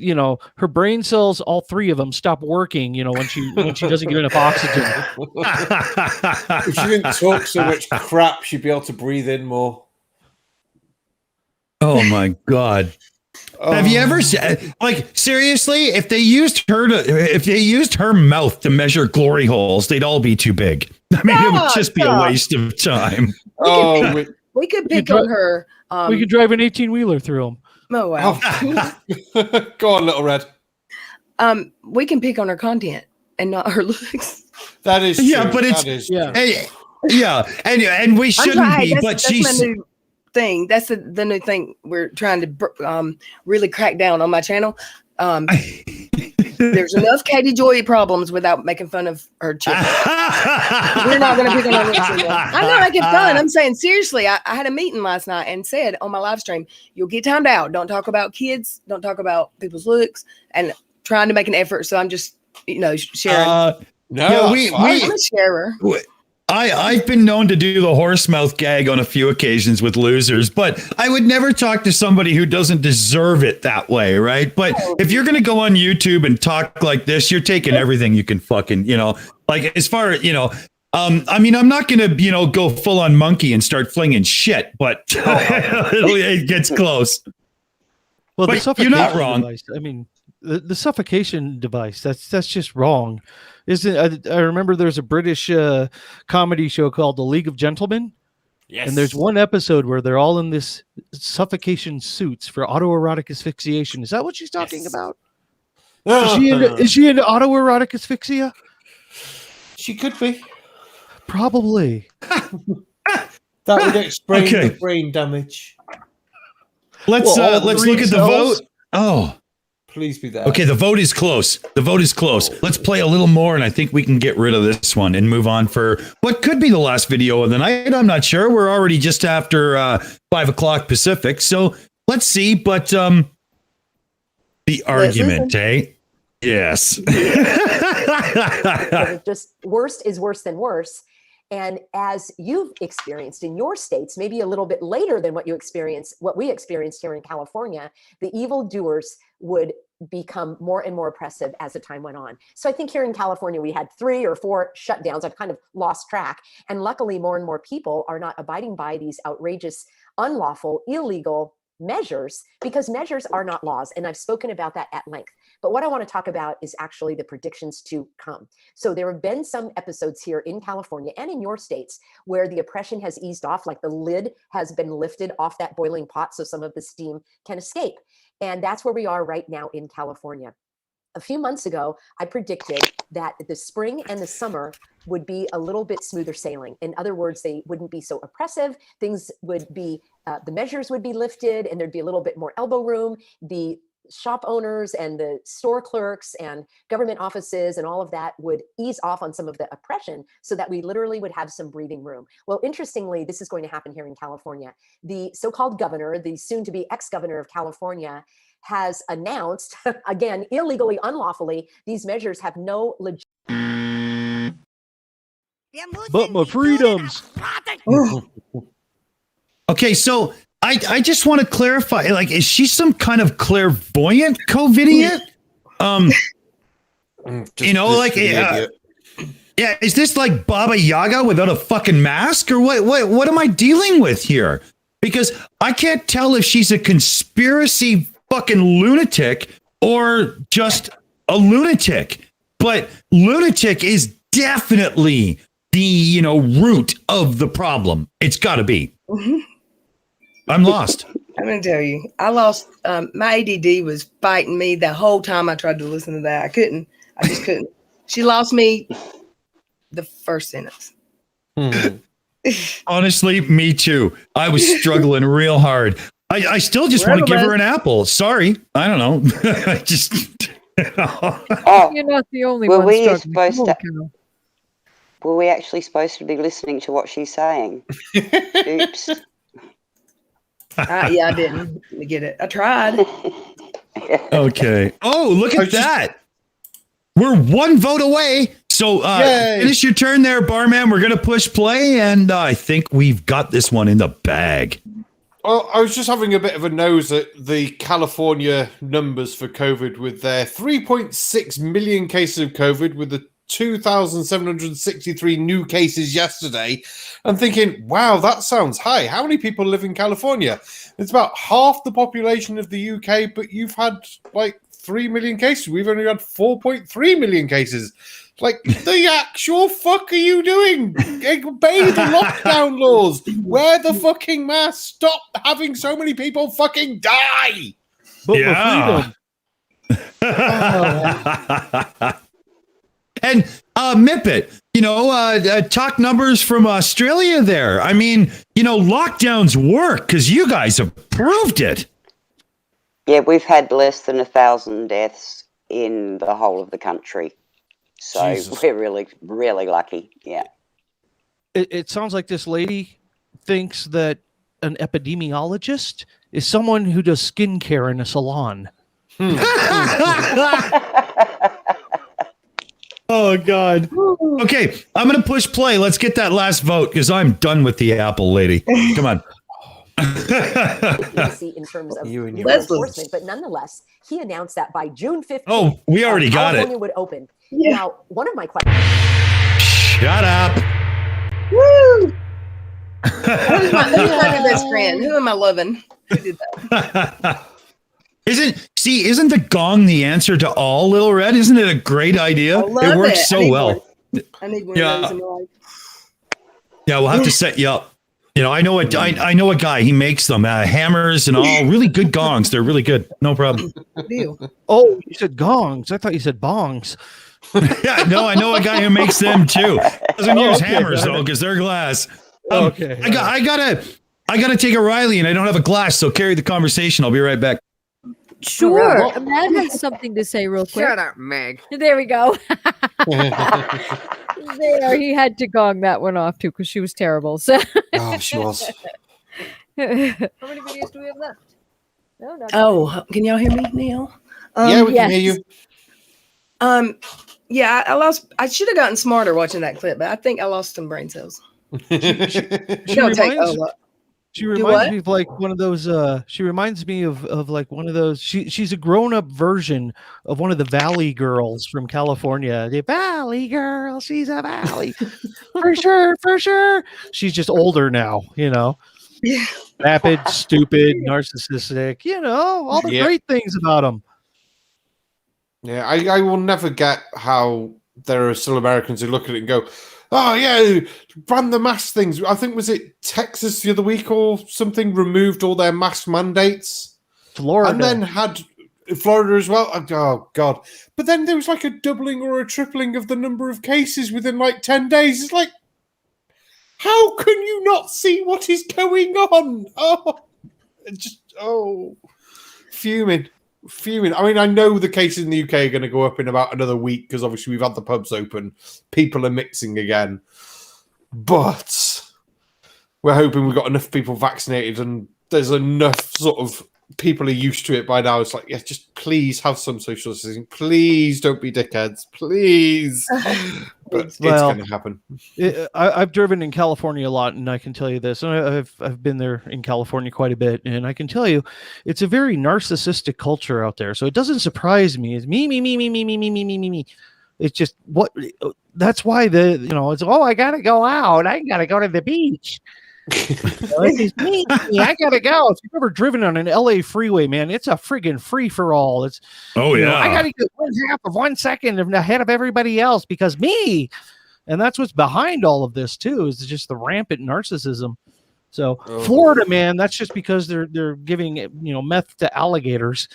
her brain cells, all three of them, stop working, when she doesn't get enough oxygen. If she didn't talk so much crap, she'd be able to breathe in more. Oh, my God. Have you ever seriously, if they used her mouth to measure glory holes, they'd all be too big. I mean, it would just be a waste of time. We could pick on her. We could drive an 18-wheeler through them. Oh, wow. Go on, Little Red. We can pick on her content and not her looks. That is true. Yeah, but and we shouldn't be, but she's my new thing. That's the new thing we're trying to really crack down on my channel. There's enough Katie Joy problems without making fun of her chicken. We're not going to pick on her looks anymore. I'm not making fun. I'm saying seriously. I had a meeting last night and said on my live stream, you'll get timed out. Don't talk about kids. Don't talk about people's looks. And trying to make an effort. So I'm just, sharing. I'm a sharer. I've been known to do the horse mouth gag on a few occasions with losers, but I would never talk to somebody who doesn't deserve it that way, right? But if you're going to go on YouTube and talk like this, you're taking everything you can fucking, as far as, I mean, I'm not going to, go full on monkey and start flinging shit, but it gets close. Well, but you're not wrong. Device, I mean, the suffocation device, that's just wrong. I remember there's a British comedy show called The League of Gentlemen. Yes. And there's one episode where they're all in this suffocation suits for autoerotic asphyxiation. Is that what she's talking about? Is she into autoerotic asphyxia? She could be. Probably. That would explain the brain damage. Let's look at the vote. Oh. Please be there. Okay, the vote is close. Let's play a little more, and I think we can get rid of this one and move on for what could be the last video of the night. I'm not sure. We're already just after 5 o'clock Pacific, so let's see. But the argument, eh? Yes. Just worst is worse than worse. And as you've experienced in your states, maybe a little bit later than what we experienced here in California, the evildoers would become more and more oppressive as the time went on. So I think here in California, we had 3 or 4 shutdowns. I've kind of lost track. And luckily, more and more people are not abiding by these outrageous, unlawful, illegal measures, because measures are not laws. And I've spoken about that at length. But what I want to talk about is actually the predictions to come. So there have been some episodes here in California and in your states where the oppression has eased off, like the lid has been lifted off that boiling pot so some of the steam can escape. And that's where we are right now in California. A few months ago, I predicted that the spring and the summer would be a little bit smoother sailing. In other words, they wouldn't be so oppressive. Things would be, the measures would be lifted, and there'd be a little bit more elbow room. The shop owners and the store clerks and government offices and all of that would ease off on some of the oppression so that we literally would have some breathing room. Well, interestingly, this is going to happen here in California. The so-called governor, the soon-to-be ex-governor of California, has announced, again, illegally, unlawfully, these measures have no legit. But my freedoms. Okay, so I just want to clarify, like, is she some kind of clairvoyant COVIDiot? Yeah, is this like Baba Yaga without a fucking mask, or what am I dealing with here? Because I can't tell if she's a conspiracy fucking lunatic or just a lunatic. But lunatic is definitely the, root of the problem. It's got to be. I'm lost. I'm going to tell you, I lost. My ADD was fighting me the whole time I tried to listen to that. I just couldn't. She lost me the first sentence. Honestly, me too. I was struggling real hard. I still just want to give her an apple. Sorry. I don't know. I just. You're not the only one. Were we actually supposed to be listening to what she's saying? Oops. Yeah, I didn't get it. I tried. Okay. Oh, look at that. We're one vote away. So finish your turn there, barman. We're going to push play, and I think we've got this one in the bag. Well, I was just having a bit of a nose at the California numbers for COVID with their 3.6 million cases of COVID with the 2,763 new cases yesterday. I'm thinking, wow, that sounds high. How many people live in California? It's about half the population of the UK, but you've had like 3 million cases. We've only had 4.3 million cases. Like, the actual fuck are you doing? Obey the lockdown laws. Wear the fucking mask. Stop having so many people fucking die. But yeah. And Mipet, talk numbers from Australia there. I mean, lockdowns work because you guys have proved it. Yeah, we've had less than 1,000 deaths in the whole of the country. So Jesus. we're really, really lucky. Yeah. It sounds like this lady thinks that an epidemiologist is someone who does skincare in a salon. Oh, God. Okay, I'm going to push play. Let's get that last vote because I'm done with the Apple lady. Come on. In terms of new enforcement, but nonetheless, he announced that by June 15th, Oh, we already got California it. would open. Now, one of my questions. Shut up. Woo! Who's my new best friend? Who am I loving? Who did that? Isn't the gong the answer to all, Little Red? Isn't it a great idea? I love It works it. so well. I need one Yeah. of those in my life. Yeah, we'll have to set you up. I know a guy. He makes them hammers and all. Really good gongs. They're really good. No problem. Oh, you said gongs. I thought you said bongs. Yeah, no, I know a guy who makes them too. Doesn't use okay, hammers got it. though, because they're glass. Okay. I gotta take a Riley, and I don't have a glass, so carry the conversation. I'll be right back. Sure. Matt has something to say real quick. Shut up, Meg. There we go. There, he had to gong that one off too because she was terrible. So. Oh, she was. How many videos do we have left? No, not Oh, can y'all hear me, Neil? Yeah, we can hear you. Yeah, I lost. I should have gotten smarter watching that clip, but I think I lost some brain cells. She reminds me of like one of those she reminds me of like one of those she's a grown-up version of one of the Valley girls from California. The Valley girl, she's a Valley. for sure. She's just older now, Yeah. Rapid, stupid, narcissistic, all the great things about them. Yeah, I will never get how there are still Americans who look at it and go, oh, yeah, ban the mask things. I think, was it Texas the other week or something, removed all their mask mandates? Florida. And then had Florida as well. Oh, God. But then there was like a doubling or a tripling of the number of cases within like 10 days. It's like, how can you not see what is going on? Fuming. I mean, I know the cases in the UK are going to go up in about another week because obviously we've had the pubs open. People are mixing again. But we're hoping we've got enough people vaccinated and there's enough sort of people are used to it by now. It's like, yeah, just please have some social distancing. Please don't be dickheads. Please. But it's going to happen. I've driven in California a lot, and I can tell you this. And I've been there in California quite a bit, and I can tell you, it's a very narcissistic culture out there. So it doesn't surprise me. It's me. It's just that's why it's I gotta go out. I gotta go to the beach. It's me. I gotta go. If you've ever driven on an LA freeway, man, it's a friggin' free for all. It's I gotta get 1/2 of 1 second ahead of everybody else because me. And that's what's behind all of this too, is just the rampant narcissism. So Florida, man, that's just because they're giving meth to alligators.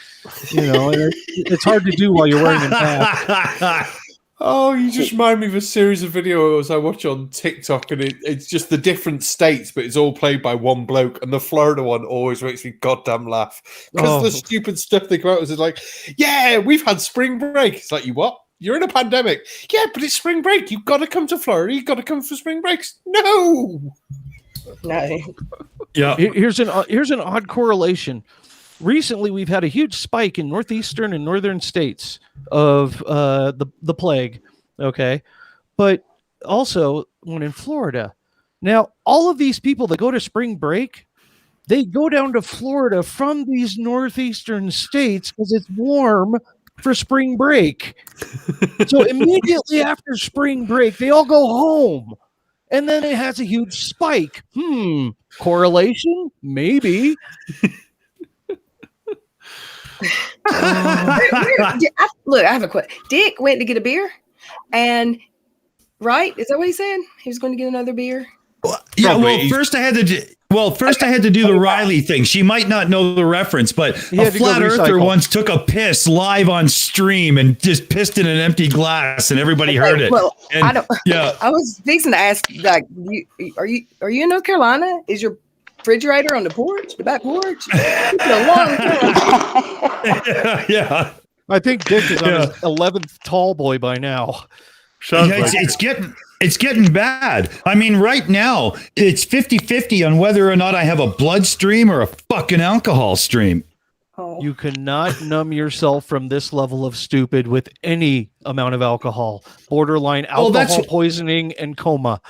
And it's hard to do while you're wearing a mask. Oh, you just remind me of a series of videos I watch on TikTok, and it's just the different states, but it's all played by one bloke. And the Florida one always makes me goddamn laugh because the stupid stuff they come out with is like, "Yeah, we've had spring break." It's like, you what? You're in a pandemic. Yeah, but it's spring break. You've got to come to Florida. You've got to come for spring breaks. No. No. Yeah. Here's an odd correlation. recently we've had a huge spike in northeastern and northern states of the plague. Okay, but also one in Florida. Now, all of these people that go to spring break, they go down to Florida from these northeastern states because it's warm for spring break. So immediately after spring break, they all go home. And then it has a huge spike. Correlation? Maybe. Look, I have a question. Dick went to get a beer, and right? Is that what he said? He was going to get another beer? Yeah, well, first I had to do the Riley thing. She might not know the reference, but a flat earther once took a piss live on stream and just pissed in an empty glass, and everybody heard it. Well, And, I don't. yeah, I was fixing to ask, like, are you in North Carolina? Is your refrigerator on the porch, the back porch? It's a long time. yeah. I think Dick is on his 11th tall boy by now. It's getting bad. I mean, right now, it's 50-50 on whether or not I have a blood stream or a fucking alcohol stream. You cannot numb yourself from this level of stupid with any amount of alcohol. Borderline alcohol poisoning and coma.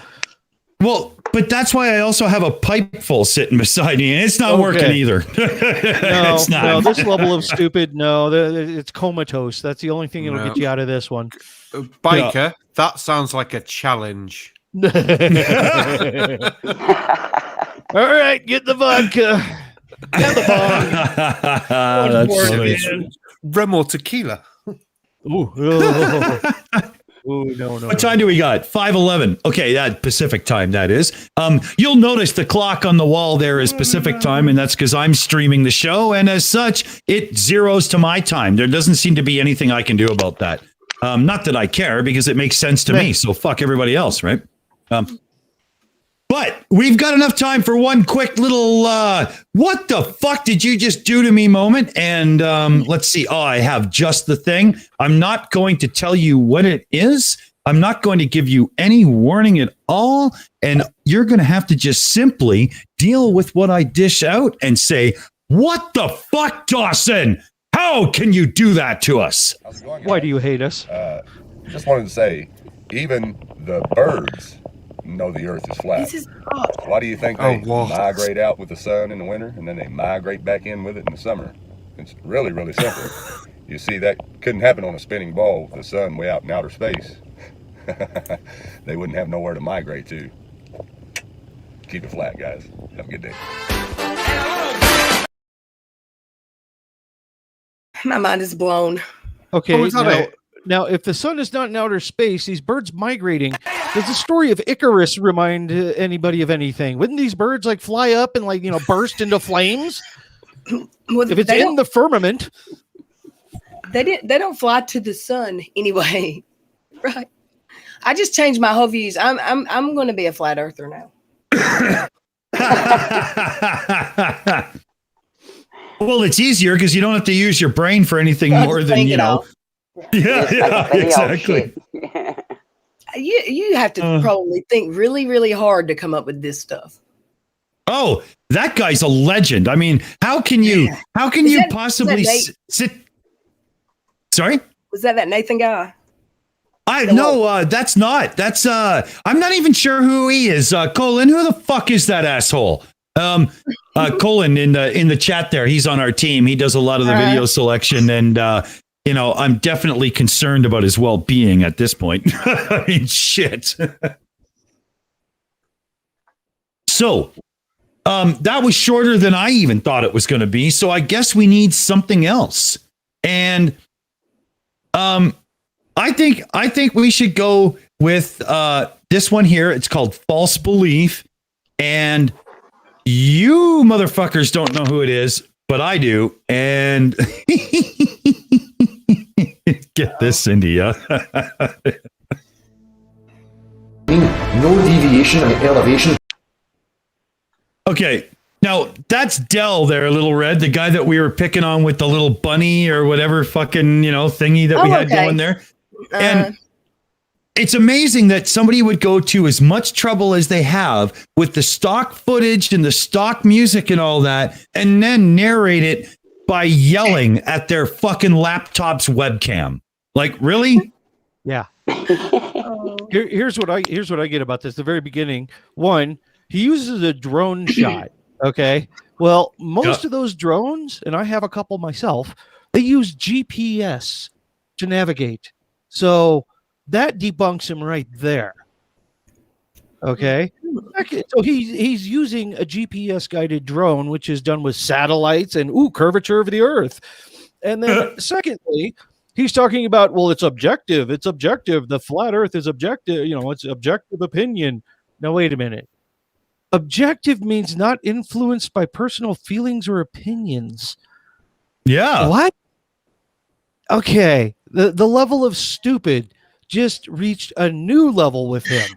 Well, but that's why I also have a pipe full sitting beside me, and it's not working either. No, it's not. No, this level of stupid, it's comatose. That's the only thing that'll get you out of this one. Biker, that sounds like a challenge. All right, get the vodka. And the bong. That's funny. Rum or tequila. Ooh, no. What time do we got? 5:11. Okay, that Pacific time, that is. You'll notice the clock on the wall there is Pacific time, and that's because I'm streaming the show, and as such, it zeroes to my time. There doesn't seem to be anything I can do about that. Not that I care, because it makes sense to me, so fuck everybody else, right? But we've got enough time for one quick little what the fuck did you just do to me moment. And let's see. Oh, I have just the thing. I'm not going to tell you what it is. I'm not going to give you any warning at all. And you're going to have to just simply deal with what I dish out and say, what the fuck, Dawson? How can you do that to us? Why do you hate us? Just wanted to say, even the birds know the earth is flat. Why do you think they migrate out with the sun in the winter and then they migrate back in with it in the summer? It's really, really simple. You see, that couldn't happen on a spinning ball with the sun way out in outer space. They wouldn't have nowhere to migrate to. Keep it flat, guys. Have a good day. My mind is blown. Okay, now, if the sun is not in outer space, these birds migrating, does the story of Icarus remind anybody of anything? Wouldn't these birds like fly up and burst into flames? If it's in the firmament. They don't fly to the sun anyway. Right. I just changed my whole views. I'm going to be a flat earther now. Well, it's easier because you don't have to use your brain for anything more than, Yeah, exactly. You have to probably think really, really hard to come up with this stuff. Oh, that guy's a legend. I mean, how can you possibly sit? Sorry? Was that Nathan guy? That's not. That's I'm not even sure who he is. Colin, who the fuck is that asshole? Colin in the chat there. He's on our team. He does a lot of the video selection, and I'm definitely concerned about his well-being at this point. I mean, shit. So, that was shorter than I even thought it was going to be. So I guess we need something else. And I think we should go with this one here. It's called False Belief. And you motherfuckers don't know who it is, but I do. And get this, India. No deviation and elevation. Okay, now that's Dell there, Little Red, the guy that we were picking on with the little bunny or whatever fucking, thingy that we had going there. And it's amazing that somebody would go to as much trouble as they have with the stock footage and the stock music and all that, and then narrate it by yelling at their fucking laptop's webcam. Like, really? Yeah. Here's what I get about this. The very beginning, one, he uses a drone shot. Okay. Well, most of those drones, and I have a couple myself, they use GPS to navigate. So that debunks him right there. Okay. So he's using a GPS guided drone, which is done with satellites and curvature of the earth. And then secondly, he's talking about, well, it's objective. It's objective. The flat earth is objective. It's objective opinion. Now, wait a minute. Objective means not influenced by personal feelings or opinions. Yeah. What? Okay. The level of stupid just reached a new level with him.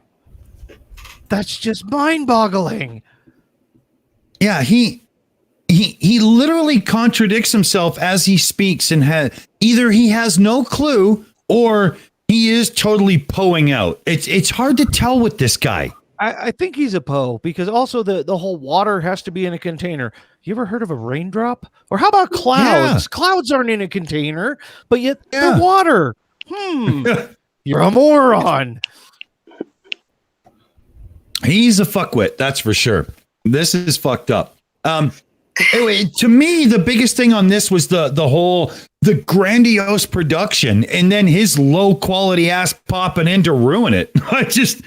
That's just mind-boggling. Yeah, he literally contradicts himself as he speaks, and either he has no clue or he is totally poing out. It's hard to tell with this guy. I think he's a Poe, because also the whole water has to be in a container. You ever heard of a raindrop? Or how about clouds? Yeah. Clouds aren't in a container, but yet they're water. You're a moron. He's a fuckwit, that's for sure. This is fucked up. Anyway, to me, the biggest thing on this was the grandiose production, and then his low quality ass popping in to ruin it. I just,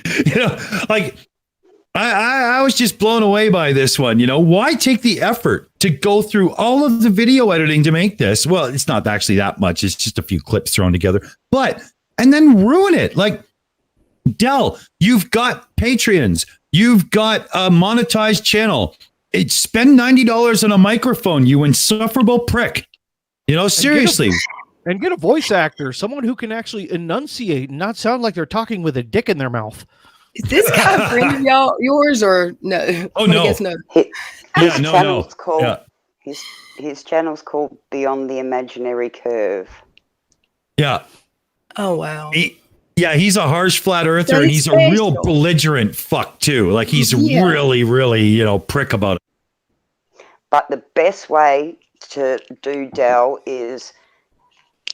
I was just blown away by this one. Why take the effort to go through all of the video editing to make this? Well, it's not actually that much. It's just a few clips thrown together, and then ruin it. Like, Del, you've got Patreons, you've got a monetized channel. Spend $90 on a microphone, you insufferable prick. Seriously. And get a voice actor, someone who can actually enunciate and not sound like they're talking with a dick in their mouth. Is this guy a friend of yours or no? Oh, no. I guess no. His channel's called Beyond the Imaginary Curve. Yeah. Oh, wow. He's a harsh flat earther, and he's a real belligerent fuck too. Like, he's really, really, prick about it. But the best way to do Del is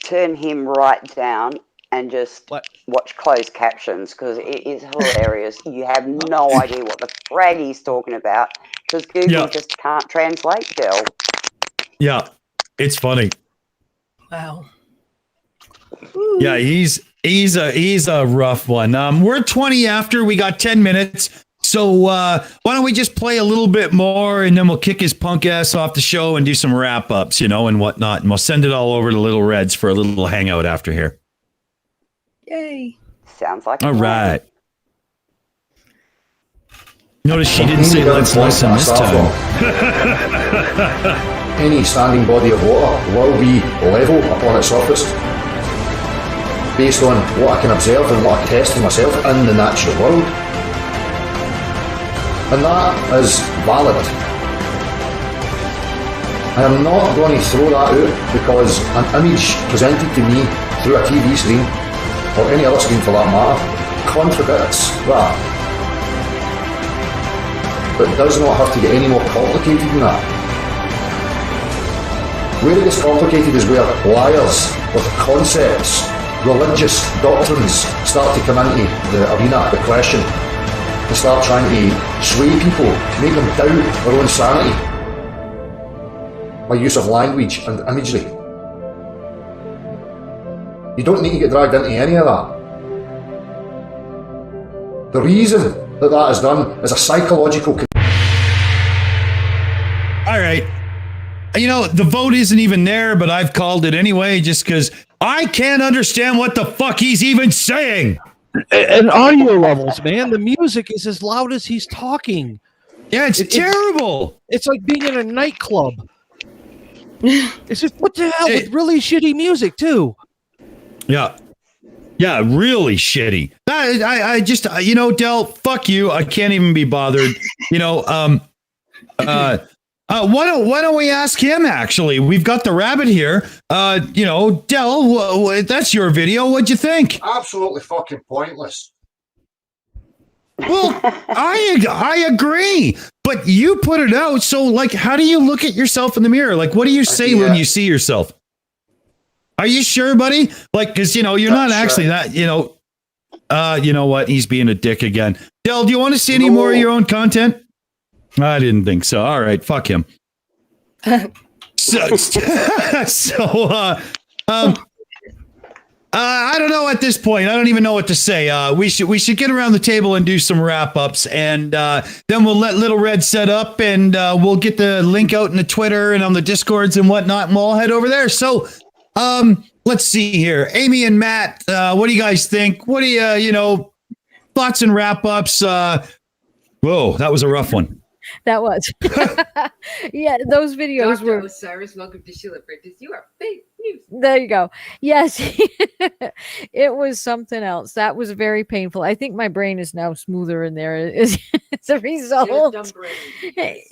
turn him right down and just watch closed captions, because it is hilarious. You have no idea what the frag he's talking about, because Google just can't translate Del. Yeah, it's funny. Wow. Yeah, he's a rough one. We're 20 after. We got 10 minutes. So why don't we just play a little bit more, and then we'll kick his punk ass off the show and do some wrap ups, and whatnot. And we'll send it all over to Little Reds for a little hangout after here. Yay. Sounds like all right. Notice she didn't say let's listen this time. Any standing body of water will be level upon its surface, based on what I can observe and what I test for myself in the natural world. And that is valid. I am not going to throw that out because an image presented to me through a TV screen, or any other screen for that matter, contradicts that. But it does not have to get any more complicated than that. Where it gets complicated is where liars with concepts, religious doctrines start to come into the arena, the question, and start trying to sway people, make them doubt their own sanity by use of language and imagery. You don't need to get dragged into any of that. The reason that is done is a psychological. All right. The vote isn't even there, but I've called it anyway, just because I can't understand what the fuck he's even saying. And audio levels, man. The music is as loud as he's talking. Yeah, it's terrible. It's like being in a nightclub. It's just, what the hell, with really shitty music, too. Yeah. Yeah, really shitty. I just, Del, fuck you. I can't even be bothered. Why don't we ask him, actually? We've got the rabbit here. Del, that's your video. What'd you think? Absolutely fucking pointless. Well, I agree, but you put it out. So, like, how do you look at yourself in the mirror? Like, what do you say when you see yourself? Are you sure, buddy? Like, because you're not actually that. You know what? He's being a dick again. Del, do you want to see any more of your own content? I didn't think so. All right, fuck him. I don't know at this point. I don't even know what to say. We should get around the table and do some wrap ups, and then we'll let Little Red set up, and we'll get the link out in the Twitter and on the Discords and whatnot, and we'll all head over there. So, let's see here, Aimee and Matt. What do you guys think? What do you thoughts and wrap ups? Whoa, that was a rough one. That was. Yeah, those videos Dr. were. Osiris, welcome to Sheila Bridges. You are fake news. There you go. Yes, it was something else. That was very painful. I think my brain is now smoother in there as a result. You have a dumb brain.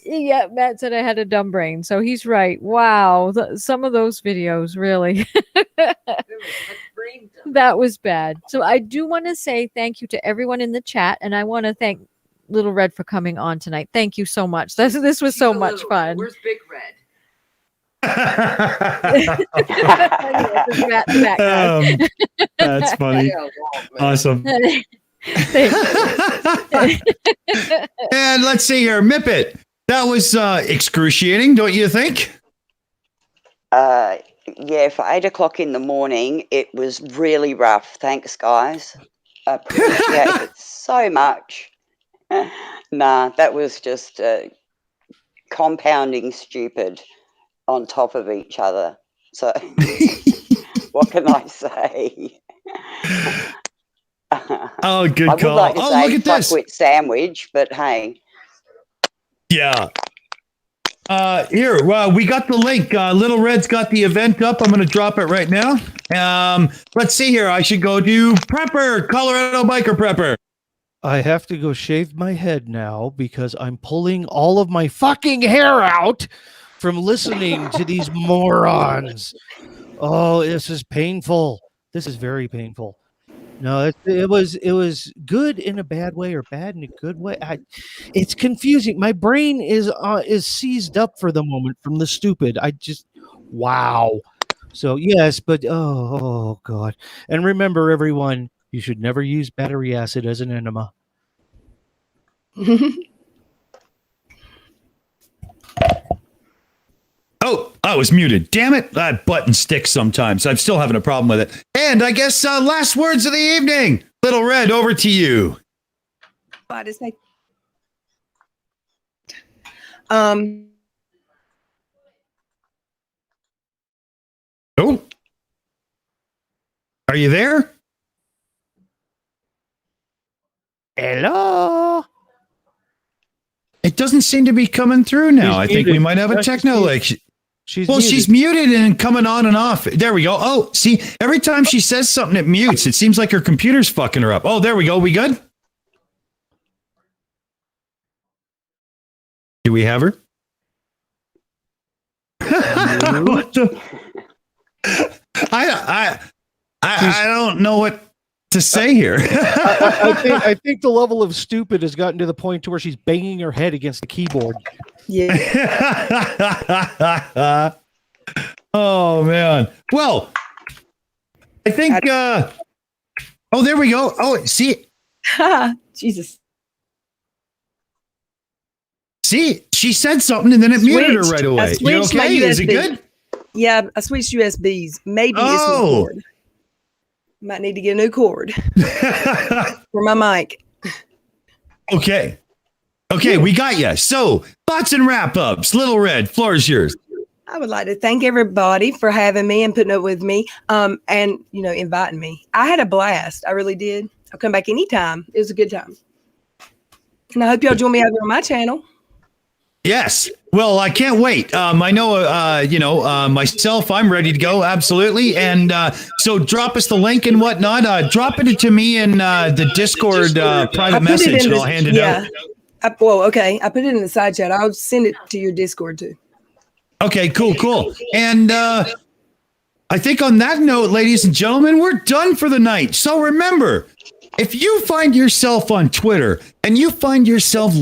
Yeah, Matt said I had a dumb brain, so he's right. Wow, some of those videos really. That was bad. So I do want to say thank you to everyone in the chat, and I want to thank Little Red for coming on tonight. Thank you so much. This was so much fun. Where's Big Red? That's funny. Awesome. And let's see here, Mipet. That was excruciating, don't you think? Yeah, for 8 o'clock in the morning, it was really rough. Thanks, guys. I appreciate it so much. Nah, that was just compounding stupid on top of each other. So, what can I say? Oh, good I would call. like to say look at this. fuckwit sandwich, but hey. Yeah. Here, we got the link. Little Red's got the event up. I'm going to drop it right now. Let's see here. I should go do Prepper, Colorado Biker Prepper. I have to go shave my head now because I'm pulling all of my fucking hair out from listening to these morons. Oh, this is painful. This is very painful. No, it was good in a bad way or bad in a good way. It's confusing. My brain is seized up for the moment from the stupid. Wow. So yes, but oh God. And remember, everyone, you should never use battery acid as an enema. Oh, I was muted. Damn it. That button sticks sometimes. I'm still having a problem with it. And I guess last words of the evening. Little Red, over to you. I just say, Oh. Are you there? Hello. It doesn't seem to be coming through now. I think we muted. might have a techno glitch. She's muted. muted and coming on and off. There we go. Oh, see, every time she says something, it mutes. It seems like her computer's fucking her up. Oh, there we go. We good? Do we have her? What the? I don't know what to say here. I think the level of stupid has gotten to the point to where she's banging her head against the keyboard. Yeah. Oh man. Well, I think oh, there we go. Oh, see. Jesus. See, she said something and then it muted her right away. You okay? Is it good? Yeah, I switched USBs. Maybe it's new cord. Might need to get a new cord for my mic. Okay, we got you. So, thoughts and wrap-ups. Little Red, floor is yours. I would like to thank everybody for having me and putting up with me, and inviting me. I had a blast. I really did. I'll come back anytime. It was a good time, and I hope y'all join me over on my channel. Yes. Well, I can't wait. I know, myself, I'm ready to go. Absolutely. And so drop us the link and whatnot. Drop it to me in the Discord private message and I'll hand it out. Okay. I put it in the side chat. I'll send it to your Discord too. Okay, cool. And I think on that note, ladies and gentlemen, we're done for the night. So remember, If you find yourself on Twitter and you find yourself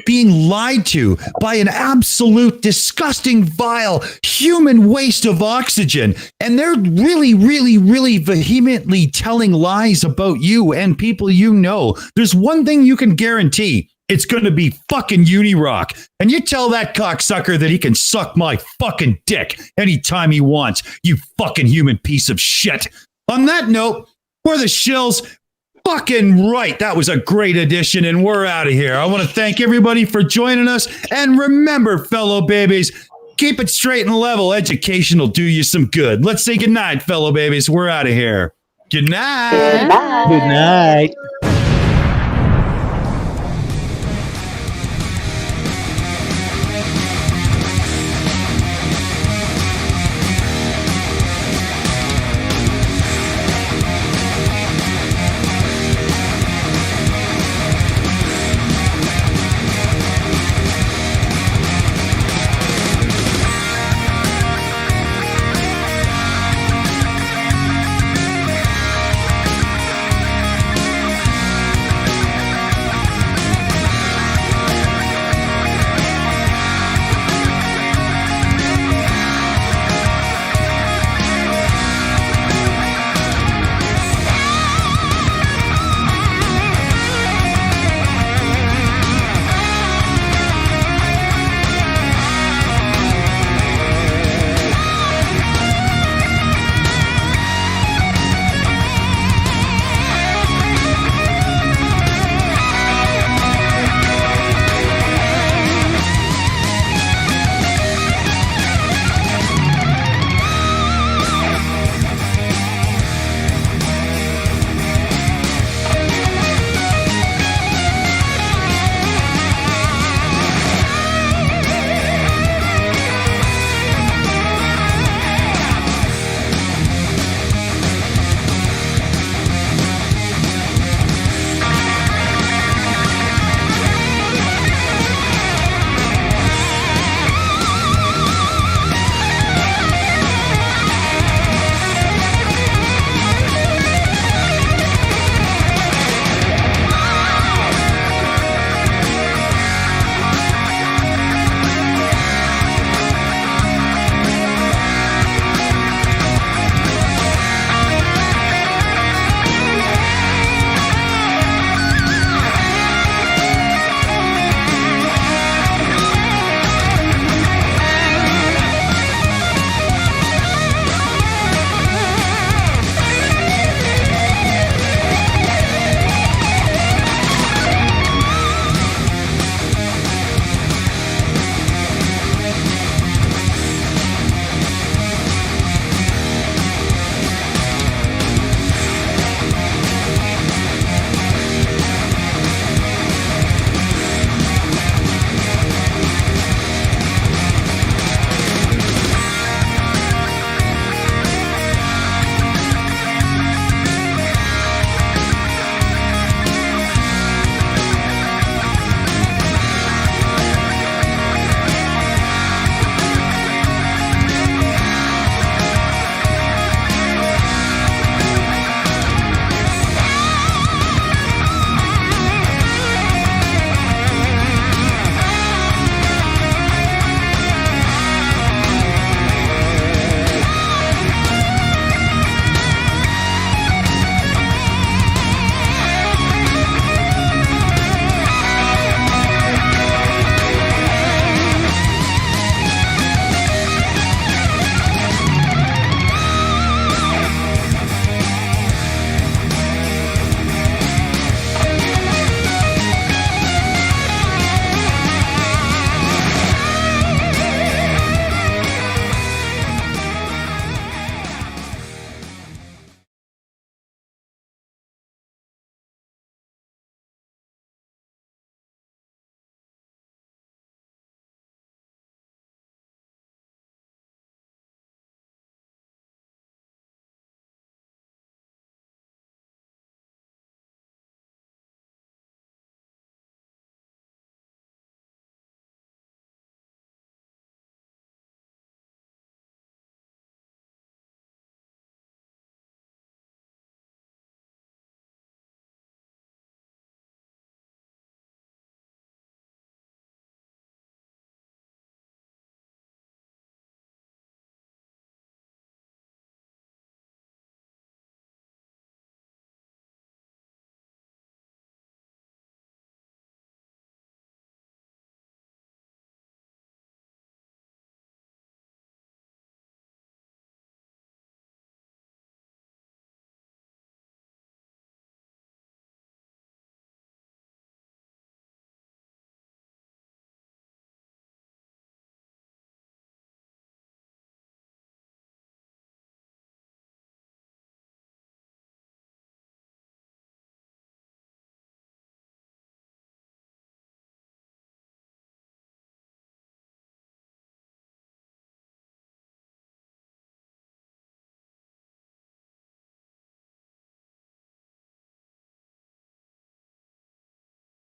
being lied to by an absolute disgusting, vile human waste of oxygen, and they're really, really, really vehemently telling lies about you and people you know, there's one thing you can guarantee. It's going to be fucking Unirock. And you tell that cocksucker that he can suck my fucking dick anytime he wants, you fucking human piece of shit. On that note, we're the Shills. Fucking right. That was a great addition, and we're out of here. I want to thank everybody for joining us. And remember, fellow babies, keep it straight and level. Education will do you some good. Let's say goodnight, fellow babies. We're out of here. Good night. Good night. Good night.